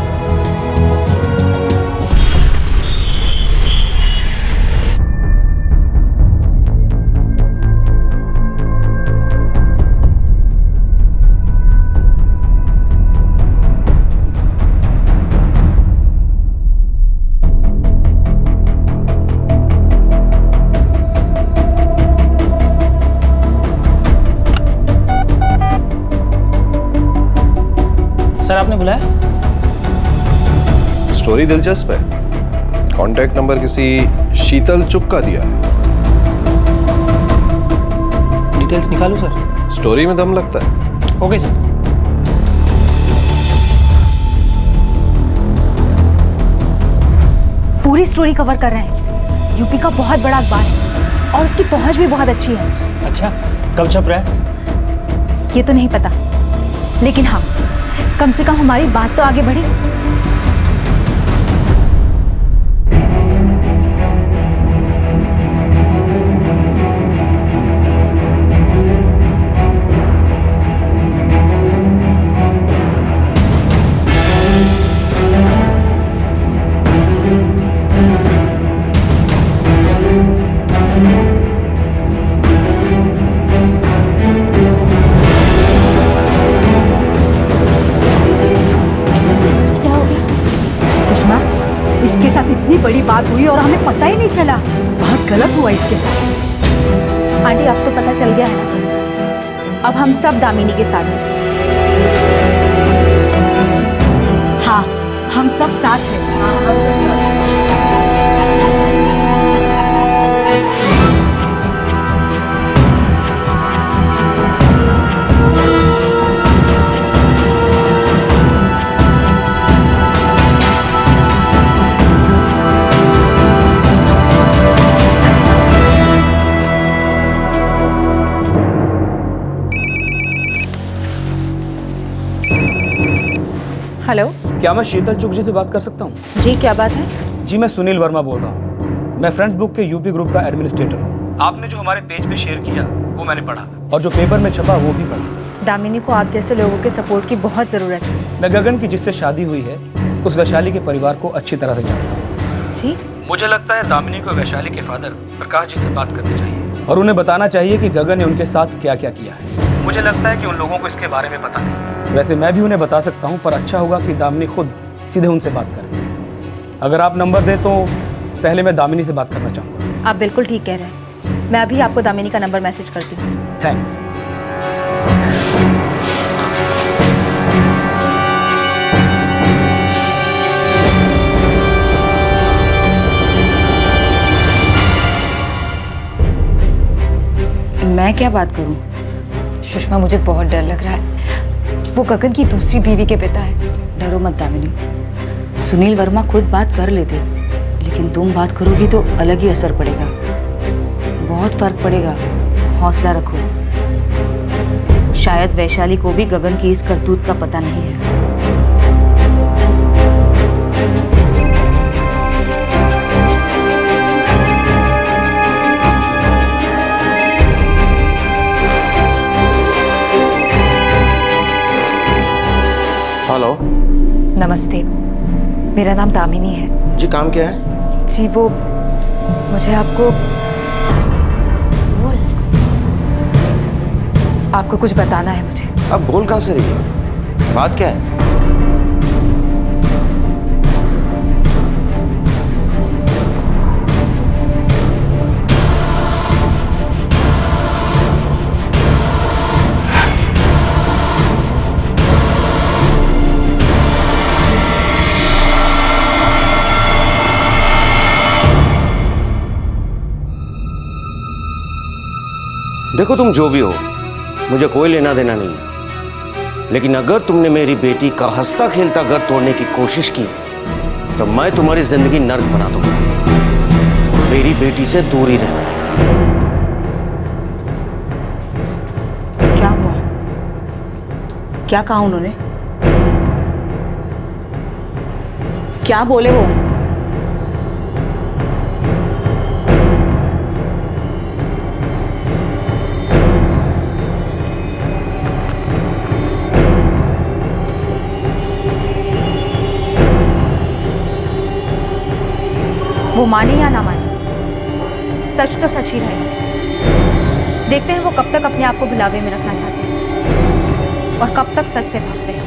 सर, आपने बुलाया? स्टोरी दिलचस्प है। कांटेक्ट नंबर किसी शीतल चुग का दिया है। डिटेल्स निकालूं सर? स्टोरी में दम लगता है। Okay sir. पूरी स्टोरी कवर कर रहे हैं। यूपी का बहुत बड़ा अखबार है और उसकी पहुंच भी बहुत अच्छी है। अच्छा, कब छप रहा है? ये तो नहीं पता, लेकिन हाँ, कम से कम हमारी बात तो आगे बढ़ी। इसके साथ इतनी बड़ी बात हुई और हमें पता ही नहीं चला। बहुत गलत हुआ इसके साथ। आंटी, अब तो पता चल गया है ना, अब हम सब दामिनी के साथ हैं। हाँ, हम सब साथ हैं। हाँ, हम सब साथ हैं। हेलो, क्या मैं शीतल चुग जी से बात कर सकता हूँ? जी, क्या बात है? जी, मैं सुनील वर्मा बोल रहा हूँ। मैं फ्रेंड्स बुक के यूपी ग्रुप का एडमिनिस्ट्रेटर हूँ। आपने जो हमारे पेज पे शेयर किया वो मैंने पढ़ा, और जो पेपर में छपा वो भी पढ़ा। दामिनी को आप जैसे लोगों के सपोर्ट की बहुत ज़रूरत है। मैं गगन की जिससे शादी हुई है उस वैशाली के परिवार को अच्छी तरह से जानता हूँ। जी? मुझे लगता है दामिनी को वैशाली के फादर प्रकाश जी से बात करनी चाहिए और उन्हें बताना चाहिए कि गगन ने उनके साथ क्या क्या किया है। मुझे लगता है कि उन लोगों को इसके बारे में पता नहीं। वैसे मैं भी उन्हें बता सकता हूँ, पर अच्छा होगा कि दामिनी खुद सीधे उनसे बात करें। अगर आप नंबर दें तो पहले मैं दामिनी से बात करना चाहूँगा। आप बिल्कुल ठीक कह रहे हैं। मैं अभी आपको दामिनी का नंबर मैसेज करती हूँ। थैंक्स। मैं क्या बात करूं? सुषमा, मुझे बहुत डर लग रहा है। वो गगन की दूसरी बीवी के पिता है। डरो मत दामिनी, सुनील वर्मा खुद बात कर लेते, लेकिन तुम बात करोगी तो अलग ही असर पड़ेगा, बहुत फर्क पड़ेगा। हौसला रखो। शायद वैशाली को भी गगन की इस करतूत का पता नहीं है। हेलो। नमस्ते, मेरा नाम दामिनी है। जी, काम क्या है? जी, वो मुझे आपको कुछ बताना है मुझे। अब बोल कहाँ से रही है? बात क्या है? देखो, तुम जो भी हो, मुझे कोई लेना देना नहीं है, लेकिन अगर तुमने मेरी बेटी का हंसता खेलता घर तोड़ने की कोशिश की तो मैं तुम्हारी जिंदगी नर्क बना दूंगा। मेरी बेटी से दूर ही रहना। क्या हुआ? क्या कहा उन्होंने? क्या बोले वो? वो माने या ना माने, सच तो सच ही रहेगा। देखते हैं वो कब तक अपने आप को भुलावे में रखना चाहते हैं और कब तक सच से भागते हैं।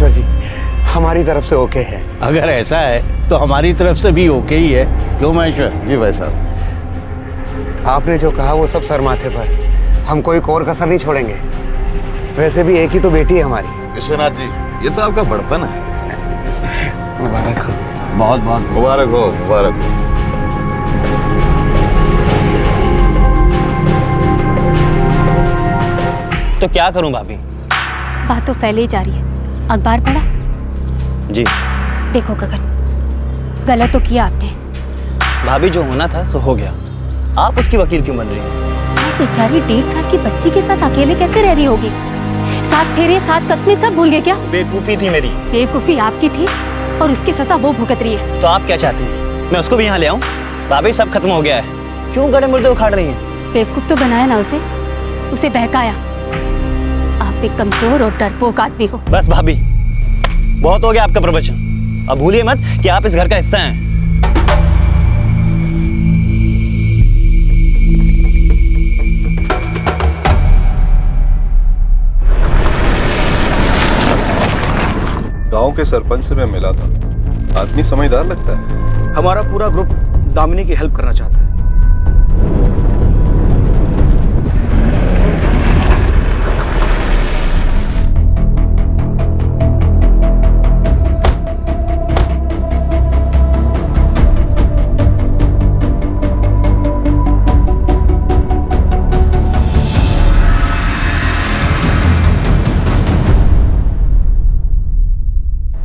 महेश्वर जी, हमारी तरफ से ओके है। अगर ऐसा है तो हमारी तरफ से भी ओके ही है, क्यों महेश्वर? जी भाई साहब। आपने जो कहा वो सब सर माथे पर, हम कोई कोर कसर नहीं छोड़ेंगे। वैसे भी एक ही तो बेटी है हमारी। विश्वनाथ जी, ये तो आपका बड़पन है। मुबारक हो। बहुत बहुत मुबारक हो, मुबारक हो। तो क्या करूं भाभी? बात तो फैले ही जा रही है। अखबार पढ़ा? जी। देखो गगन, गलत तो किया आपने। भाभी जो होना था सो हो गया, आप उसकी वकील क्यों बन रही हैं? वो बेचारी 1.5 साल की बच्ची के साथ अकेले कैसे रह रही होगी? 7 फेरे 7 कस्में सब भूल गए क्या? बेवकूफी थी मेरी। बेवकूफी आपकी थी और उसकी सजा वो भुगत रही है। तो आप क्या चाहती हैं? मैं उसको भी यहाँ ले आऊँ? भाभी सब खत्म हो गया है, क्यों गड़े मुर्दे उखाड़ रही हैं? बेवकूफ तो बनाया ना उसे बहकाया। आप एक कमजोर और डरपोक आदमी हो। बस भाभी, बहुत हो गया आपका प्रवचन। अब भूलिए मत कि आप इस घर का हिस्सा हैं। गांव के सरपंच से मैं मिला था, आदमी समझदार लगता है। हमारा पूरा ग्रुप दामिनी की हेल्प करना चाहता है।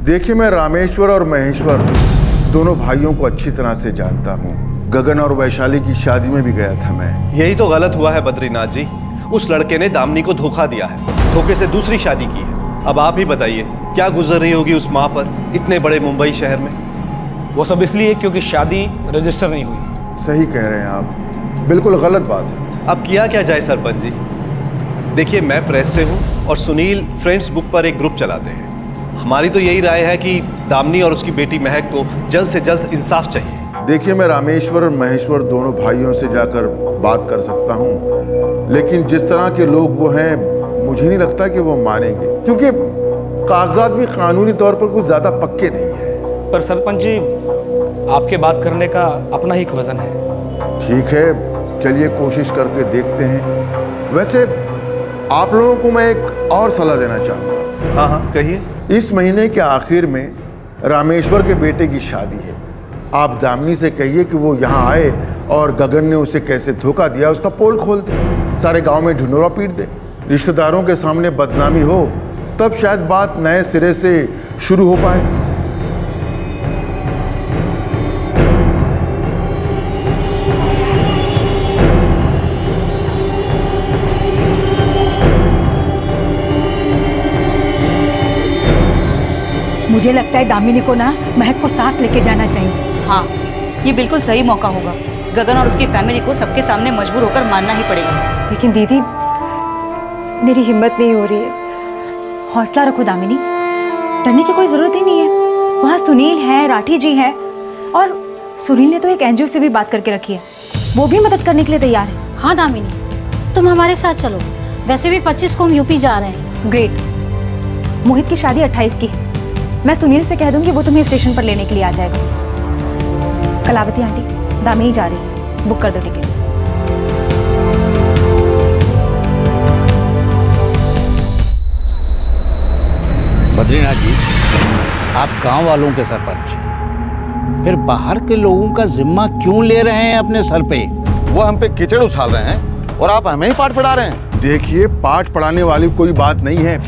देखिए, मैं रामेश्वर और महेश्वर दोनों भाइयों को अच्छी तरह से जानता हूँ। गगन और वैशाली की शादी में भी गया था मैं। यही तो गलत हुआ है बद्रीनाथ जी, उस लड़के ने दामिनी को धोखा दिया है, धोखे से दूसरी शादी की है। अब आप ही बताइए क्या गुजर रही होगी उस माँ पर इतने बड़े मुंबई शहर में। वो सब इसलिए क्योंकि शादी रजिस्टर नहीं हुई। सही कह रहे हैं आप, बिल्कुल गलत बात है। अब किया क्या जाए सरपंच जी? देखिए, मैं प्रेस से हूँ और सुनील फ्रेंड्स बुक पर एक ग्रुप चलाते हैं। हमारी तो यही राय है कि दामिनी और उसकी बेटी महक को जल्द से जल्द इंसाफ चाहिए। देखिए, मैं रामेश्वर और महेश्वर दोनों भाइयों से जाकर बात कर सकता हूँ, लेकिन जिस तरह के लोग वो हैं मुझे नहीं लगता कि वो मानेंगे, क्योंकि कागजात भी कानूनी तौर पर कुछ ज्यादा पक्के नहीं है। पर सरपंच जी, आपके बात करने का अपना ही एक वजन है। ठीक है, चलिए कोशिश करके देखते हैं। वैसे आप लोगों को मैं एक और सलाह देना चाहूँगा। हाँ हाँ कहिए। इस महीने के आखिर में रामेश्वर के बेटे की शादी है। आप दामिनी से कहिए कि वो यहाँ आए और गगन ने उसे कैसे धोखा दिया उसका पोल खोल दे, सारे गांव में ढिंढोरा पीट दे। रिश्तेदारों के सामने बदनामी हो तब शायद बात नए सिरे से शुरू हो पाए। मुझे लगता है दामिनी को ना महक को साथ लेके जाना चाहिए। हाँ, ये बिल्कुल सही मौका होगा। गगन और उसकी फैमिली को सबके सामने मजबूर होकर मानना ही पड़ेगा। लेकिन दीदी, मेरी हिम्मत नहीं हो रही है। हौसला रखो दामिनी, डरने की कोई जरूरत ही नहीं है। वहाँ सुनील है, राठी जी है, और सुनील ने तो एक एनजीओ से भी बात करके रखी है, वो भी मदद करने के लिए तैयार है। हाँ दामिनी, तुम हमारे साथ चलो। वैसे भी 25 को हम यूपी जा रहे हैं। ग्रेट। मोहित की शादी 28 की। मैं सुनील से कह दूंगी, वो तुम्हें स्टेशन पर लेने के लिए आ जाएगा। कलावती आंटी, दामिनी जा रही है, बुक कर दो टिकट। बद्रीनाथ जी, आप गांव वालों के सरपंच, फिर बाहर के लोगों का जिम्मा क्यों ले रहे हैं अपने सर पे? वो हम पे कीचड़ उछाल रहे हैं और आप हमें ही पाठ पढ़ा रहे हैं। देखिए, पाठ पढ़ाने वाली कोई बात नहीं है,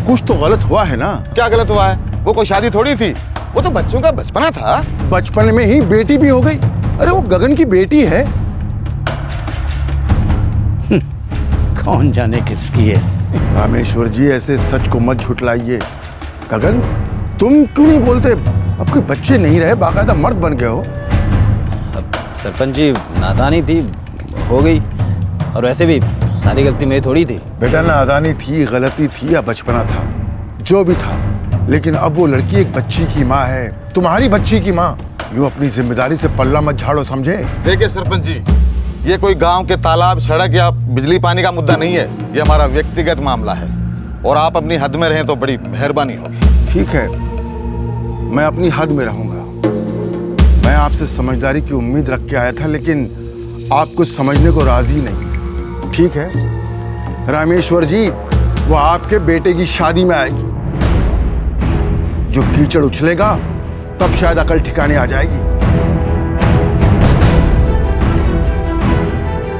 कुछ तो गलत हुआ है ना। क्या गलत हुआ है? वो कोई शादी थोड़ी थी, वो तो बच्चों का बचपना था। बचपन में ही बेटी भी हो गई। अरे वो गगन की बेटी है। कौन जाने किसकी है। रामेश्वर जी, ऐसे सच को मत झुठलाइए। गगन, तुम क्यों नहीं बोलते? अब कोई बच्चे नहीं रहे, बाकायदा मर्द बन गए हो। सरपंच जी, नादानी थी, हो गई। और वैसे भी सारी गलती मेरी थोड़ी थी। बेटा, नादानी थी, गलती थी या बचपना था, जो भी था, लेकिन अब वो लड़की एक बच्ची की माँ है, तुम्हारी बच्ची की माँ। यूँ अपनी जिम्मेदारी से पल्ला मत झाड़ो, समझे? देखिए सरपंच जी, ये कोई गांव के तालाब, सड़क या बिजली पानी का मुद्दा नहीं है। ये हमारा व्यक्तिगत मामला है और आप अपनी हद में रहें तो बड़ी मेहरबानी होगी। ठीक है, मैं अपनी हद में रहूंगा। मैं आपसे समझदारी की उम्मीद रख के आया था, लेकिन आप कुछ समझने को राजी नहीं। ठीक है रामेश्वर जी, वो आपके बेटे की शादी में आएगी। जो कीचड़ उछलेगा तब शायद अकल ठिकाने आ जाएगी।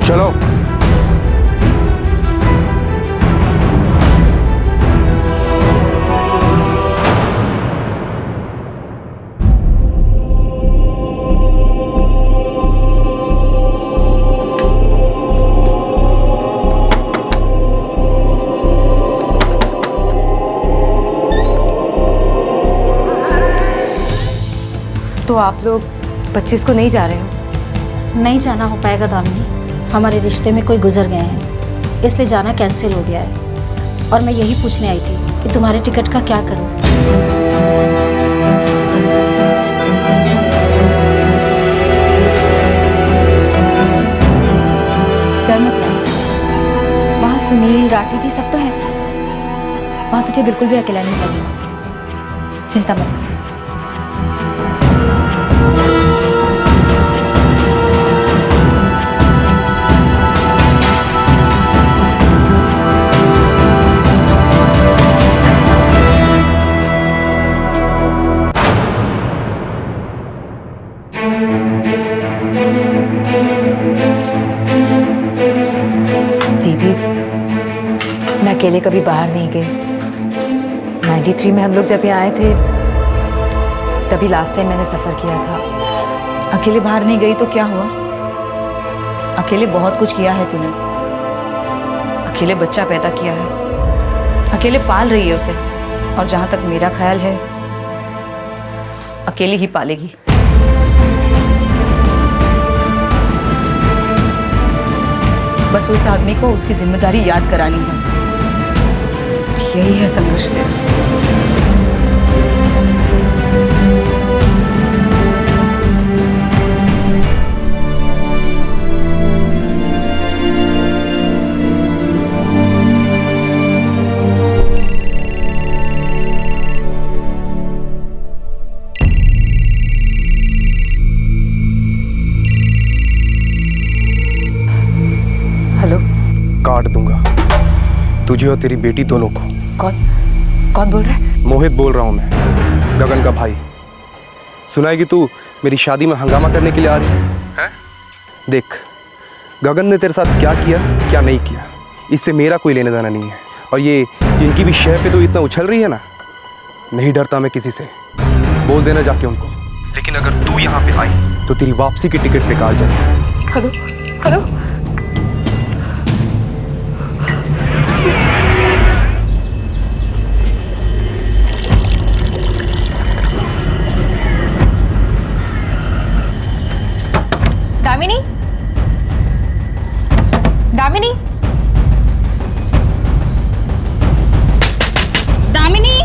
चलो। तो आप लोग 25 को नहीं जा रहे हो? नहीं जाना हो पाएगा दामिनी, हमारे रिश्ते में कोई गुजर गए हैं, इसलिए जाना कैंसिल हो गया है। और मैं यही पूछने आई थी कि तुम्हारे टिकट का क्या करूं? डर मत लग, वहाँ सुनील, राठी जी सब तो हैं। वहाँ तुझे बिल्कुल भी अकेला नहीं लगेगा, चिंता मत कर। मैं अकेले कभी बाहर नहीं गई। 93 में हम लोग जब यहाँ आए थे तभी लास्ट टाइम मैंने सफ़र किया था। अकेले बाहर नहीं गई तो क्या हुआ? अकेले बहुत कुछ किया है तूने। अकेले बच्चा पैदा किया है, अकेले पाल रही है उसे, और जहाँ तक मेरा ख्याल है अकेले ही पालेगी। बस उस आदमी को उसकी जिम्मेदारी याद करानी है। यही है संघर्ष तेरा। हेलो। काट दूंगा तुझे और तेरी बेटी दोनों को। कौन बोल रहा है? मोहित बोल रहा हूँ मैं, गगन का भाई। सुना है कि तू मेरी शादी में हंगामा करने के लिए आ रही है? देख, गगन ने तेरे साथ क्या किया क्या नहीं किया, इससे मेरा कोई लेना देना नहीं है। और ये जिनकी भी शय पे तो इतना उछल रही है ना, नहीं डरता मैं किसी से। बोल देना जाके उनको। लेकिन अगर तू यहाँ पे आई तो तेरी वापसी की टिकट बेकार जाएगी। Hello hello. दामिनी, दामिनी, दामिनी,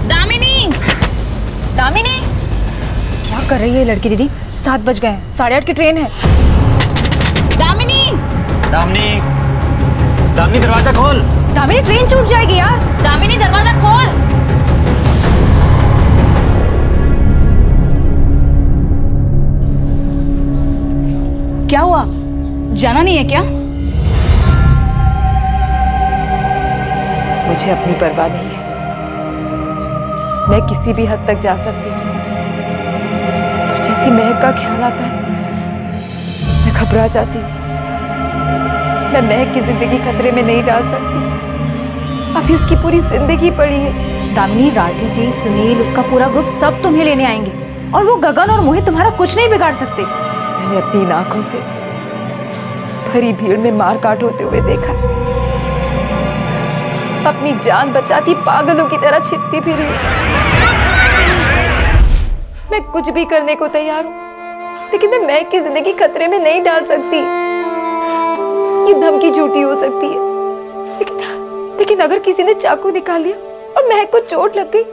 दामिनी, दामिनी। क्या कर रही है ये लड़की दीदी? 7 बज गए हैं, 8:30 की ट्रेन है। दामिनी, दामिनी, दामिनी दरवाजा खोल। दामिनी ट्रेन छूट जाएगी यार। दामिनी दरवाजा खोल। क्या हुआ? जाना नहीं है क्या? मुझे अपनी परवाह नहीं है। मैं किसी भी हद तक जा सकती हूँ, पर जैसी महक का ख्याल आता है मैं घबरा जाती हूँ। मैं महक की जिंदगी खतरे में नहीं डाल सकती। अभी उसकी पूरी जिंदगी पड़ी है। दामिनी, राठी जी, सुनील, उसका पूरा ग्रुप सब तुम्हें लेने आएंगे, और वो गगन और मोहित तुम्हारा कुछ नहीं बिगाड़ सकते। मैंने अपनी इन आंखों से भरी भीड़ में मार काट होते हुए देखा। अपनी जान बचाती पागलों की तरह छिपती फिरी। मैं कुछ भी करने को तैयार हूँ, लेकिन मैं महक की जिंदगी खतरे में नहीं डाल सकती। ये धमकी झूठी हो सकती है, लेकिन अगर किसी ने चाकू निकाल लिया और महक को चोट लग गई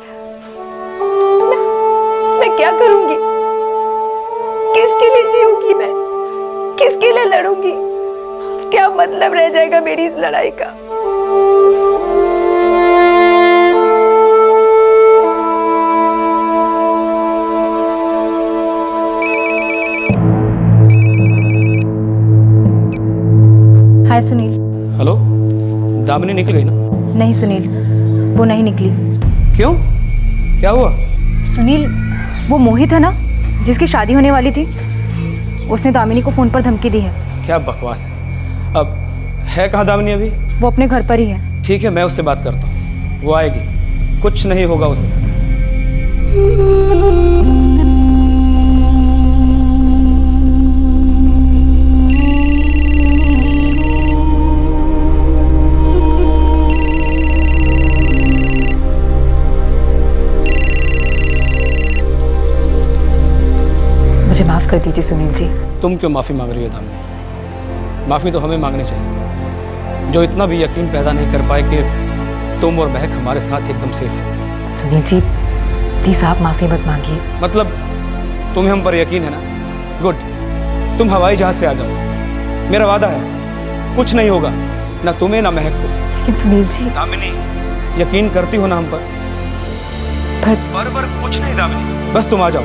तो मैं क्या करूंगी? किसके लिए जीऊंगी मैं? किसके लिए लड़ूंगी? क्या मतलब रह जाएगा मेरी इस लड़ाई का? दामिनी निकल गई ना? नहीं सुनील, वो नहीं निकली। क्यों? क्या हुआ? सुनील, वो मोहित है ना जिसकी शादी होने वाली थी, उसने दामिनी को फ़ोन पर धमकी दी है। क्या बकवास है। अब है कहाँ दामिनी अभी? वो अपने घर पर ही है। ठीक है, मैं उससे बात करता हूँ, वो आएगी, कुछ नहीं होगा उसे। मुझे माफ़ कर दीजिए सुनील जी। तुम क्यों माफ़ी मांग रही हो दामिनी? माफ़ी तो हमें मांगनी चाहिए, जो इतना भी यकीन पैदा नहीं कर पाए कि तुम और महक हमारे साथ एकदम सेफ है। सुनील जी प्लीज़ आप माफ़ी मत मांगिए। मतलब तुम्हें हम पर यकीन है ना? गुड, तुम हवाई जहाज से आ जाओ, मेरा वादा है कुछ नहीं होगा, ना तुम्हें ना महक को। लेकिन सुनील जी। दामिनी, यकीन करती हो ना हम पर? पर कुछ नहीं दामिनी, बस तुम आ जाओ,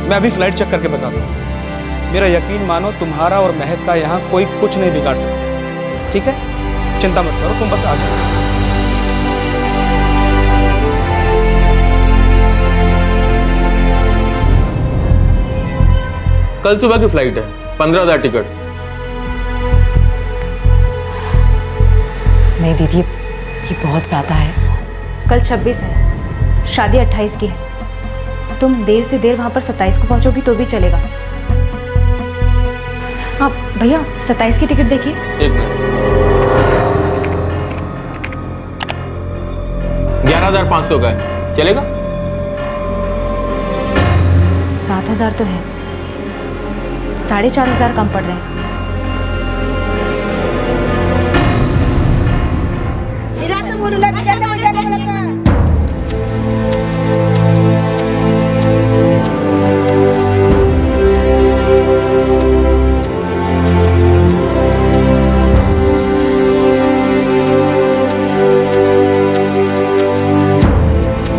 मैं अभी फ्लाइट चेक करके बताता हूँ। मेरा यकीन मानो, तुम्हारा और महक का यहाँ कोई कुछ नहीं बिगाड़ सकता, ठीक है? चिंता मत करो, तुम बस आ जाओ। कल सुबह की फ्लाइट है, 15,000 टिकट। नहीं दीदी, ये बहुत ज़्यादा है। कल 26 है, शादी 28 की है। तुम देर से देर वहाँ पर 27 को पहुँचोगी तो भी चलेगा। हाँ भैया, 27 की टिकट देखिए। एक मिनट। 11,500 का है, चलेगा? 7,000 तो है, 4,500 कम पड़ रहे हैं।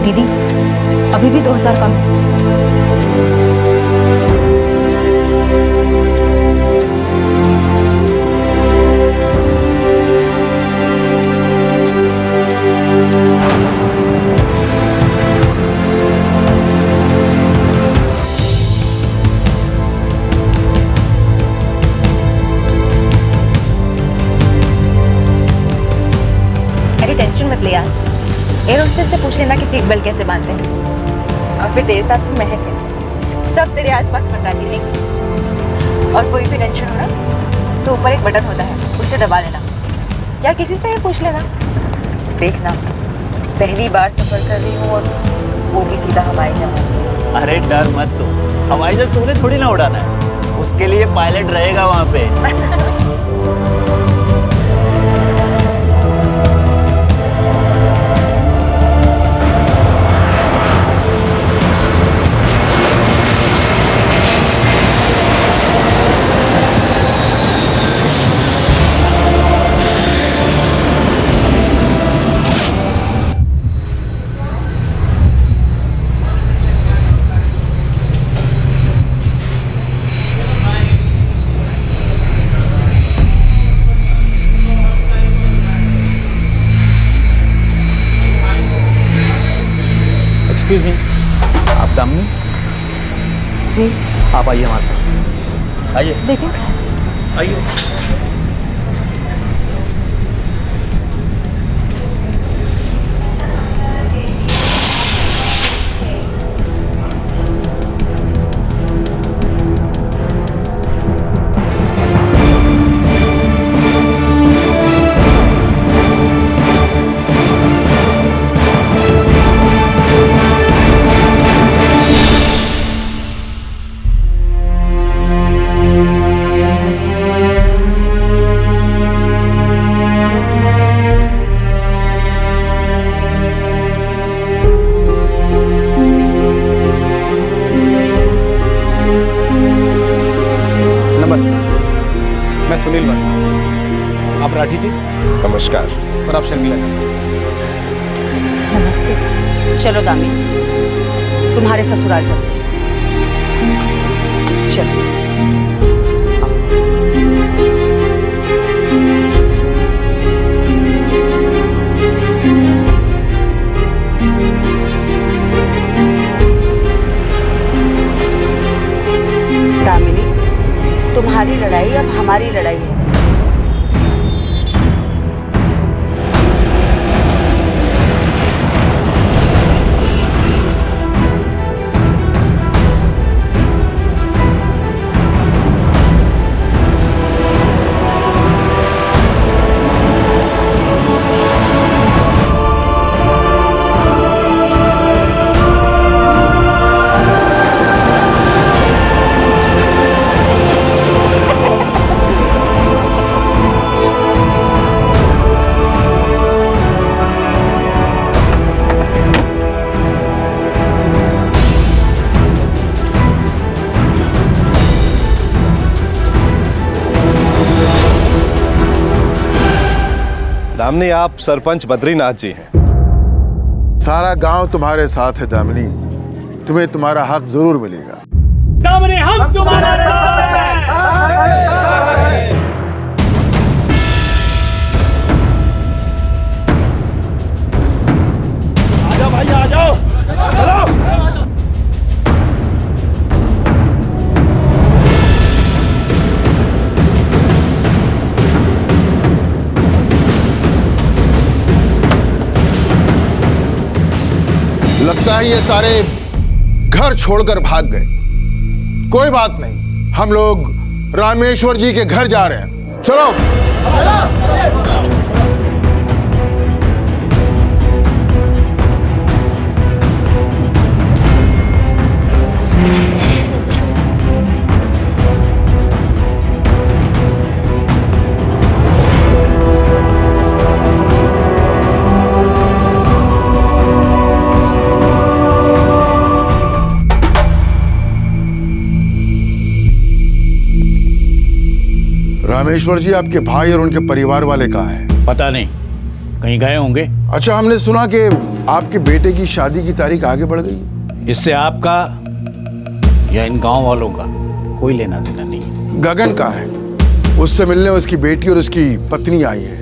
दीदी, अभी भी 2,000 कम है। अरे टेंशन मत ले यार, एयर होस्टेस से पूछ लेना कि सीट बेल्ट कैसे बांधते हैं। और फिर तेरे साथ तू महक है, सब तेरे आसपास मंडराती रहेंगी। और कोई भी टेंशन हो ना तो ऊपर एक बटन होता है, उससे दबा लेना, या किसी से ही पूछ लेना। देखना, पहली बार सफ़र कर रही हूँ और वो भी सीधा हवाई जहाज़ में। अरे डर मत तू, हवाई जहाज तूने थोड़ी ना उड़ाना है, उसके लिए पायलट रहेगा वहाँ पे। एक्सक्यूज मी, आप दामिनी? जी। आप आइए हमारे साथ। आइए। देखिए। आइए। मैं सुनील वर्मा, आप राठी जी। नमस्कार। और आप शर्मिला जी। नमस्ते। चलो दामिनी, तुम्हारे ससुराल चलते हैं। चलो। तुम्हारी लड़ाई अब हमारी लड़ाई है। दामिनी, आप सरपंच बद्रीनाथ जी हैं। सारा गांव तुम्हारे साथ है दामिनी, तुम्हें तुम्हारा हक जरूर मिलेगा। दामिनी, हम तुम्हारे साथ हैं। आजाओ भाई, आ जाओ, चलो। लगता है ये सारे घर छोड़कर भाग गए। कोई बात नहीं, हम लोग रामेश्वर जी के घर जा रहे हैं। चलो। रामेश्वर जी, आपके भाई और उनके परिवार वाले कहाँ हैं? पता नहीं, कहीं गए होंगे। अच्छा, हमने सुना कि आपके बेटे की शादी की तारीख आगे बढ़ गई है। इससे आपका या इन गांव वालों का कोई लेना देना नहीं। गगन कहाँ है? उससे मिलने उसकी बेटी और उसकी पत्नी आई है।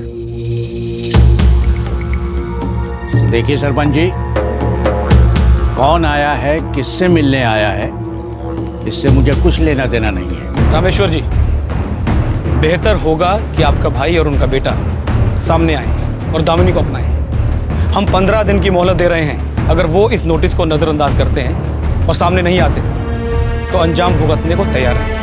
देखिए सरपंच जी, कौन आया है, किससे मिलने आया है, इससे मुझे कुछ लेना देना नहीं है। रामेश्वर जी, बेहतर होगा कि आपका भाई और उनका बेटा सामने आए और दामिनी को अपनाएं। हम 15 दिन की मोहलत दे रहे हैं। अगर वो इस नोटिस को नज़रअंदाज करते हैं और सामने नहीं आते तो अंजाम भुगतने को तैयार है।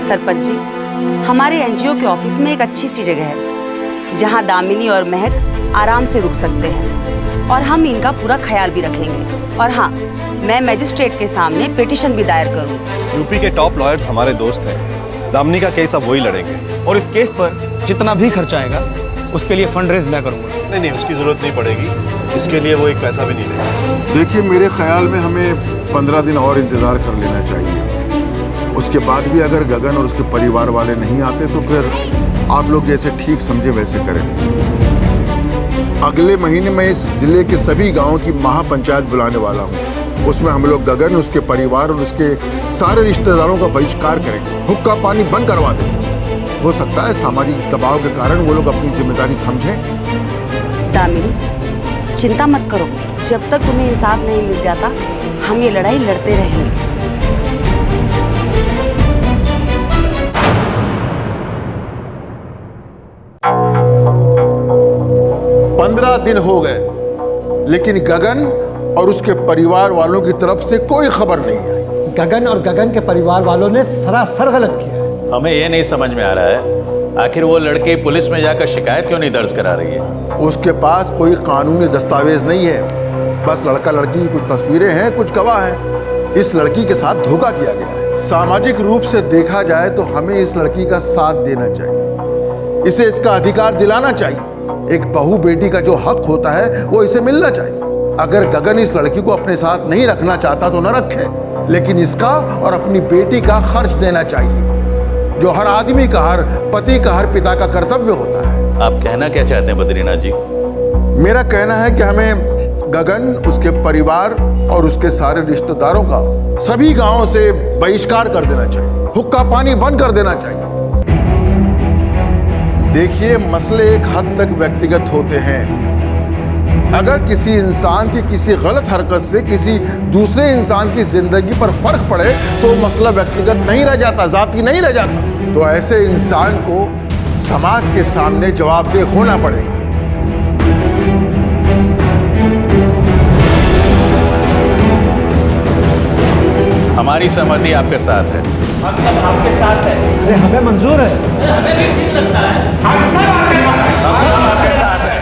सरपंच जी, हमारे एनजीओ के ऑफिस में एक अच्छी सी जगह है जहां दामिनी और महक आराम से रुक सकते हैं और हम इनका पूरा ख्याल भी रखेंगे। और हाँ, मैं मजिस्ट्रेट के सामने पिटीशन भी दायर करूंगी। यूपी के टॉप लॉयर्स हमारे दोस्त हैं। दामिनी का केस अब वही लड़ेंगे और इस केस पर जितना भी खर्चा आएगा उसके लिए फंड रेज मैं करूंगा। नहीं, उसकी जरूरत नहीं पड़ेगी। इसके लिए वो एक पैसा भी नहीं देगा। देखिए, मेरे ख्याल में हमें 15 दिन और इंतजार कर लेना चाहिए। उसके बाद भी अगर गगन और उसके परिवार वाले नहीं आते तो फिर आप लोग जैसे ठीक समझे वैसे करें। अगले महीने में इस जिले के सभी गांवों की महापंचायत बुलाने वाला हूं। उसमें हम लोग गगन, उसके परिवार और उसके सारे रिश्तेदारों का बहिष्कार करेंगे। हुक्का पानी बंद करवा देंगे। हो सकता है सामाजिक दबाव के कारण वो लोग अपनी जिम्मेदारी समझें। दामिनी, चिंता मत करो। जब तक तुम्हें इंसाफ नहीं मिल जाता, हम ये लड़ाई लड़ते रहेंगे। 15 दिन हो गए, लेकिन गगन और उसके परिवार वालों की तरफ से कोई खबर नहीं आई। गगन और गगन के परिवार वालों ने सरासर गलत किया है। हमें ये नहीं समझ में आ रहा है, आखिर वो लड़की पुलिस में जाकर शिकायत क्यों नहीं दर्ज करा रही है? उसके पास कोई कानूनी दस्तावेज नहीं है। बस लड़का लड़की की कुछ तस्वीरें हैं, कुछ गवाह हैं। इस लड़की के साथ धोखा किया गया है। सामाजिक रूप से देखा जाए तो हमें इस लड़की का साथ देना चाहिए। इसे इसका अधिकार दिलाना चाहिए। एक बहू बेटी का जो हक होता है वो इसे मिलना चाहिए। अगर गगन इस लड़की को अपने साथ नहीं रखना चाहता तो न रखे, लेकिन इसका और अपनी बेटी का खर्च देना चाहिए, जो हर आदमी का, हर पति का, हर पिता का कर्तव्य होता है। आप कहना क्या चाहते हैं बद्रीनाथ जी? मेरा कहना है कि हमें गगन, उसके परिवार और उसके सारे रिश्तेदारों का सभी गांवों से बहिष्कार कर देना चाहिए, हुक्का पानी बंद कर देना चाहिए। देखिए, मसले एक हद तक व्यक्तिगत होते हैं। अगर किसी इंसान की किसी गलत हरकत से किसी दूसरे इंसान की जिंदगी पर फर्क पड़े तो मसला व्यक्तिगत नहीं रह जाता, जाती नहीं रह जाता। तो ऐसे इंसान को समाज के सामने जवाबदेह होना पड़ेगा। हमारी सहमति आपके साथ है। हम सब आपके साथ है। अरे हमें मंजूर है। हमें भी ठीक लगता है। हम सब आपके साथ है।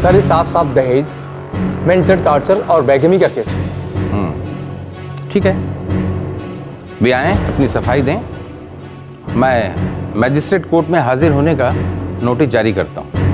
सर, ये साफ साफ दहेज, मेंटल टॉर्चर और बेगमी का केस है। ठीक है, भी आए अपनी सफाई दें। मैं मैजिस्ट्रेट कोर्ट में हाजिर होने का नोटिस जारी करता हूं।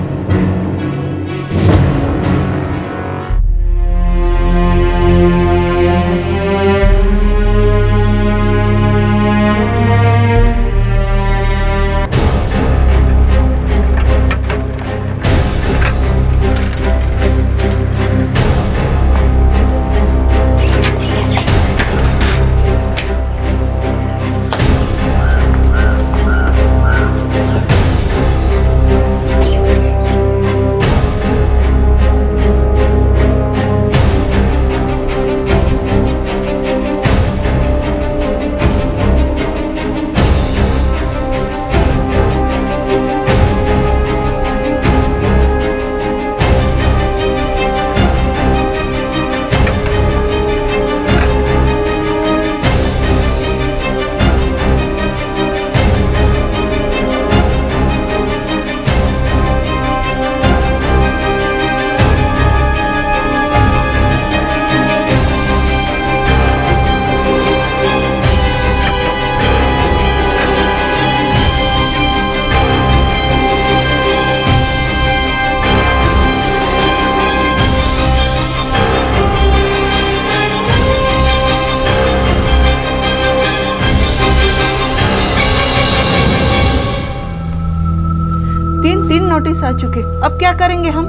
तीन नोटिस आ चुके, अब क्या करेंगे हम?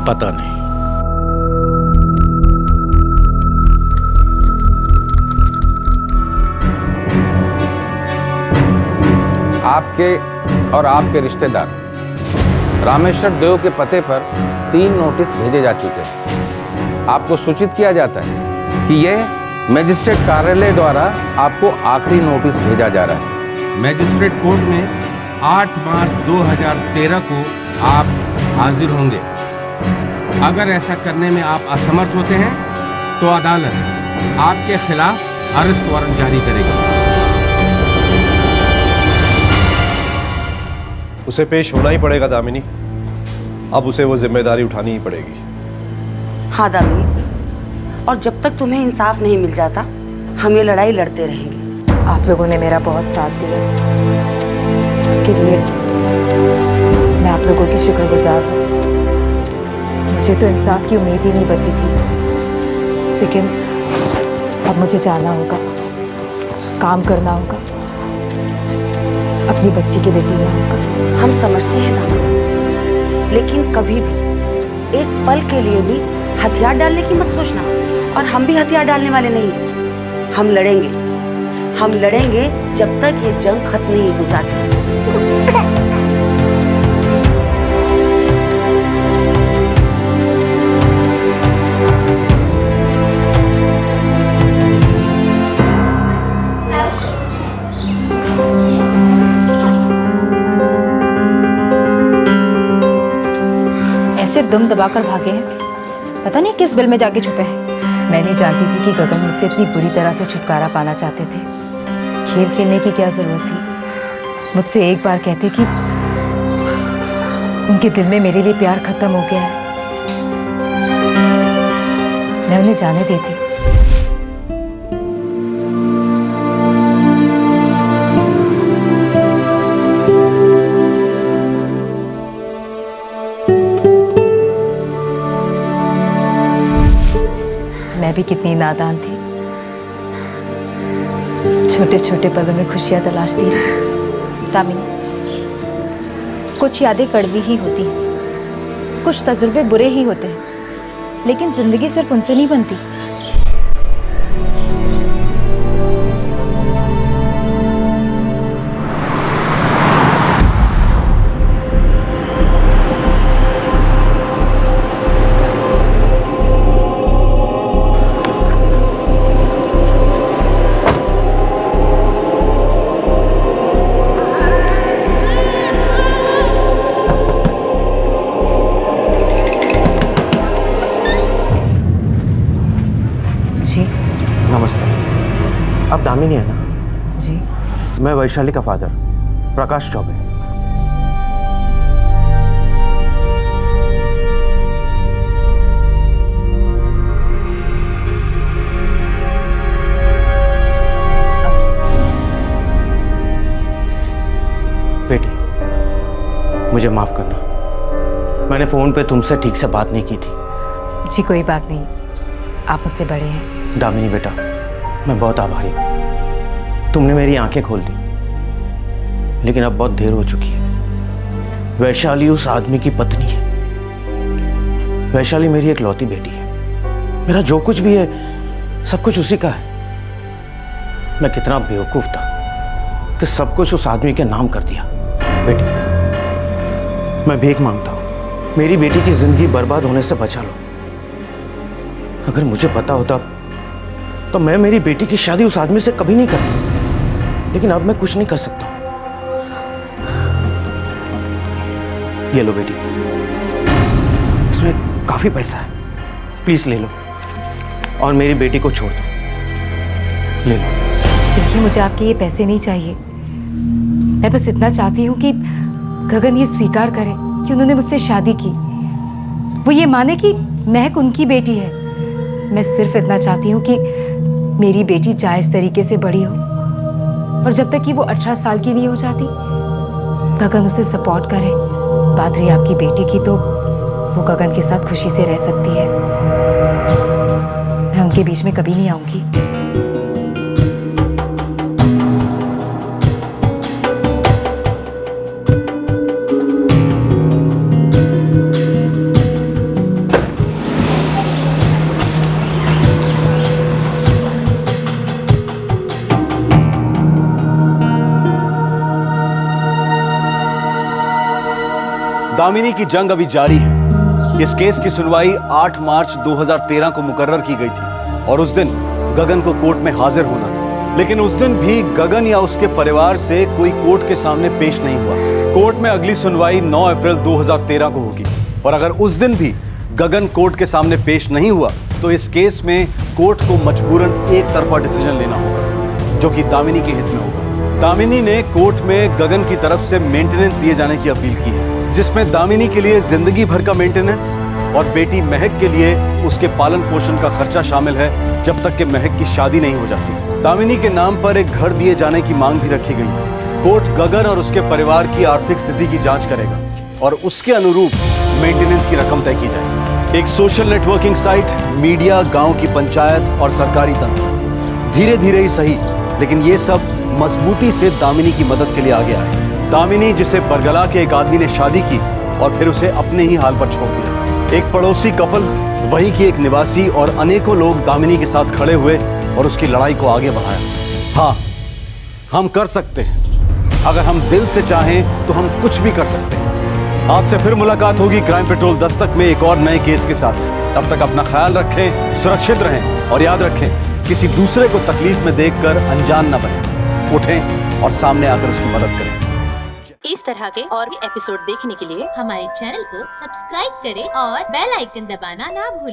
पता नहीं। आपके और आपके रिश्तेदार रामेश्वर देव के पते पर 3 नोटिस भेजे जा चुके हैं। आपको सूचित किया जाता है कि यह मजिस्ट्रेट कार्यालय द्वारा आपको आखिरी नोटिस भेजा जा रहा है। मैजिस्ट्रेट कोर्ट में 8 मार्च 2013 को आप हाजिर होंगे। अगर ऐसा करने में आप असमर्थ होते हैं तो अदालत आपके खिलाफ अरेस्ट वारंट जारी करेगी। उसे पेश होना ही पड़ेगा दामिनी, अब उसे वो जिम्मेदारी उठानी ही पड़ेगी। हाँ दामिनी, और जब तक तुम्हें इंसाफ नहीं मिल जाता हम ये लड़ाई लड़ते रहेंगे। आप लोगों ने मेरा बहुत साथ दिया, उसके लिए मैं आप लोगों की शुक्रगुजार हूँ। मुझे तो इंसाफ की उम्मीद ही नहीं बची थी, लेकिन अब मुझे जाना होगा, काम करना होगा, अपनी बच्ची के लिए जीना होगा। हम समझते हैं दामिनी, लेकिन कभी भी एक पल के लिए भी हथियार डालने की मत सोचना, और हम भी हथियार डालने वाले नहीं। हम लड़ेंगे जब तक ये जंग खत्म नहीं हो जाती। ऐसे दुम दबाकर भागे हैं, पता नहीं किस बिल में जाके छुपे हैं। मैं नहीं जानती थी कि गगन मुझसे इतनी बुरी तरह से छुटकारा पाना चाहते थे। खेल खेलने की क्या जरूरत थी? मुझसे एक बार कहते कि उनके दिल में मेरे लिए प्यार खत्म हो गया है, मैं उन्हें जाने देती। मैं भी कितनी नादान थी, छोटे छोटे पलों में खुशियां तलाशती रही। दामिनी, कुछ यादें कड़वी ही होती हैं, कुछ तजुर्बे बुरे ही होते हैं, लेकिन जिंदगी सिर्फ उनसे नहीं बनती। नमस्ते। आप दामिनी है ना? जी। मैं वैशाली का फादर प्रकाश चौबे। बेटी, मुझे माफ करना, मैंने फोन पे तुमसे ठीक से बात नहीं की थी। जी कोई बात नहीं, आप मुझसे बड़े हैं। दामिनी बेटा, मैं बहुत आभारी हूँ, तुमने मेरी आंखें खोल दी, लेकिन अब बहुत देर हो चुकी है। वैशाली उस आदमी की पत्नी है। वैशाली मेरी एक लौती बेटी है। मेरा जो कुछ भी है सब कुछ उसी का है। मैं कितना बेवकूफ था कि सब कुछ उस आदमी के नाम कर दिया। बेटी, मैं भीख मांगता हूँ, मेरी बेटी की जिंदगी बर्बाद होने से बचा लो। अगर मुझे पता होता तो मैं मेरी बेटी की शादी उस आदमी से कभी नहीं करता, लेकिन अब मैं कुछ नहीं कर सकता। ये लो बेटी, इसमें काफी पैसा है, प्लीज ले लो और मेरी बेटी को छोड़ दो। ले लो। देखिए, मुझे आपके ये पैसे नहीं चाहिए। मैं बस इतना चाहती हूँ कि गगन ये स्वीकार करे कि उन्होंने मुझसे शादी की, वो ये माने कि महक उनकी बेटी है। मैं सिर्फ इतना चाहती हूँ कि मेरी बेटी जायज तरीके से बड़ी हो, और जब तक कि वो 18 साल की नहीं हो जाती, गगन उसे सपोर्ट करे। बात रही आपकी बेटी की, तो वो गगन के साथ खुशी से रह सकती है। मैं उनके बीच में कभी नहीं आऊंगी। दामिनी की जंग अभी जारी है। इस केस की सुनवाई 8 मार्च 2013 को मुकर्रर की गई थी और उस दिन गगन को कोर्ट में हाजिर होना था, लेकिन उस दिन भी गगन या उसके परिवार से कोई कोर्ट के सामने पेश नहीं हुआ। कोर्ट में अगली सुनवाई 9 अप्रैल 2013 को होगी, और अगर उस दिन भी गगन कोर्ट के सामने पेश नहीं हुआ तो इस केस में कोर्ट को मजबूरन एक तरफा डिसीजन लेना होगा, जो कि दामिनी के हित में होगा। दामिनी ने कोर्ट में गगन की तरफ से मेंटेनेंस दिए जाने की अपील की है, जिसमें दामिनी के लिए जिंदगी भर का मेंटेनेंस और बेटी महक के लिए उसके पालन पोषण का खर्चा शामिल है, जब तक कि महक की शादी नहीं हो जाती। दामिनी के नाम पर एक घर दिए जाने की मांग भी रखी गई है। कोर्ट गगन और उसके परिवार की आर्थिक स्थिति की जांच करेगा और उसके अनुरूप मेंटेनेंस की रकम तय की जाएगी। एक सोशल नेटवर्किंग साइट, मीडिया, गांव की पंचायत और सरकारी तंत्र धीरे धीरे ही सही, लेकिन ये सब मजबूती से दामिनी की मदद के लिए आगे आए। दामिनी, जिसे बरगला के एक आदमी ने शादी की और फिर उसे अपने ही हाल पर छोड़ दिया। एक पड़ोसी कपल, वहीं की एक निवासी और अनेकों लोग दामिनी के साथ खड़े हुए और उसकी लड़ाई को आगे बढ़ाया। हाँ, हम कर सकते हैं। अगर हम दिल से चाहें तो हम कुछ भी कर सकते हैं। आपसे फिर मुलाकात होगी क्राइम पेट्रोल दस्तक में एक और नए केस के साथ। तब तक अपना ख्याल रखें, सुरक्षित रहें और याद रखें, किसी दूसरे को तकलीफ में देखकर अनजान न बने। उठें और सामने आकर उसकी मदद करें। इस तरह के और भी एपिसोड देखने के लिए हमारे चैनल को सब्सक्राइब करें और बेल आइकन दबाना ना भूलें।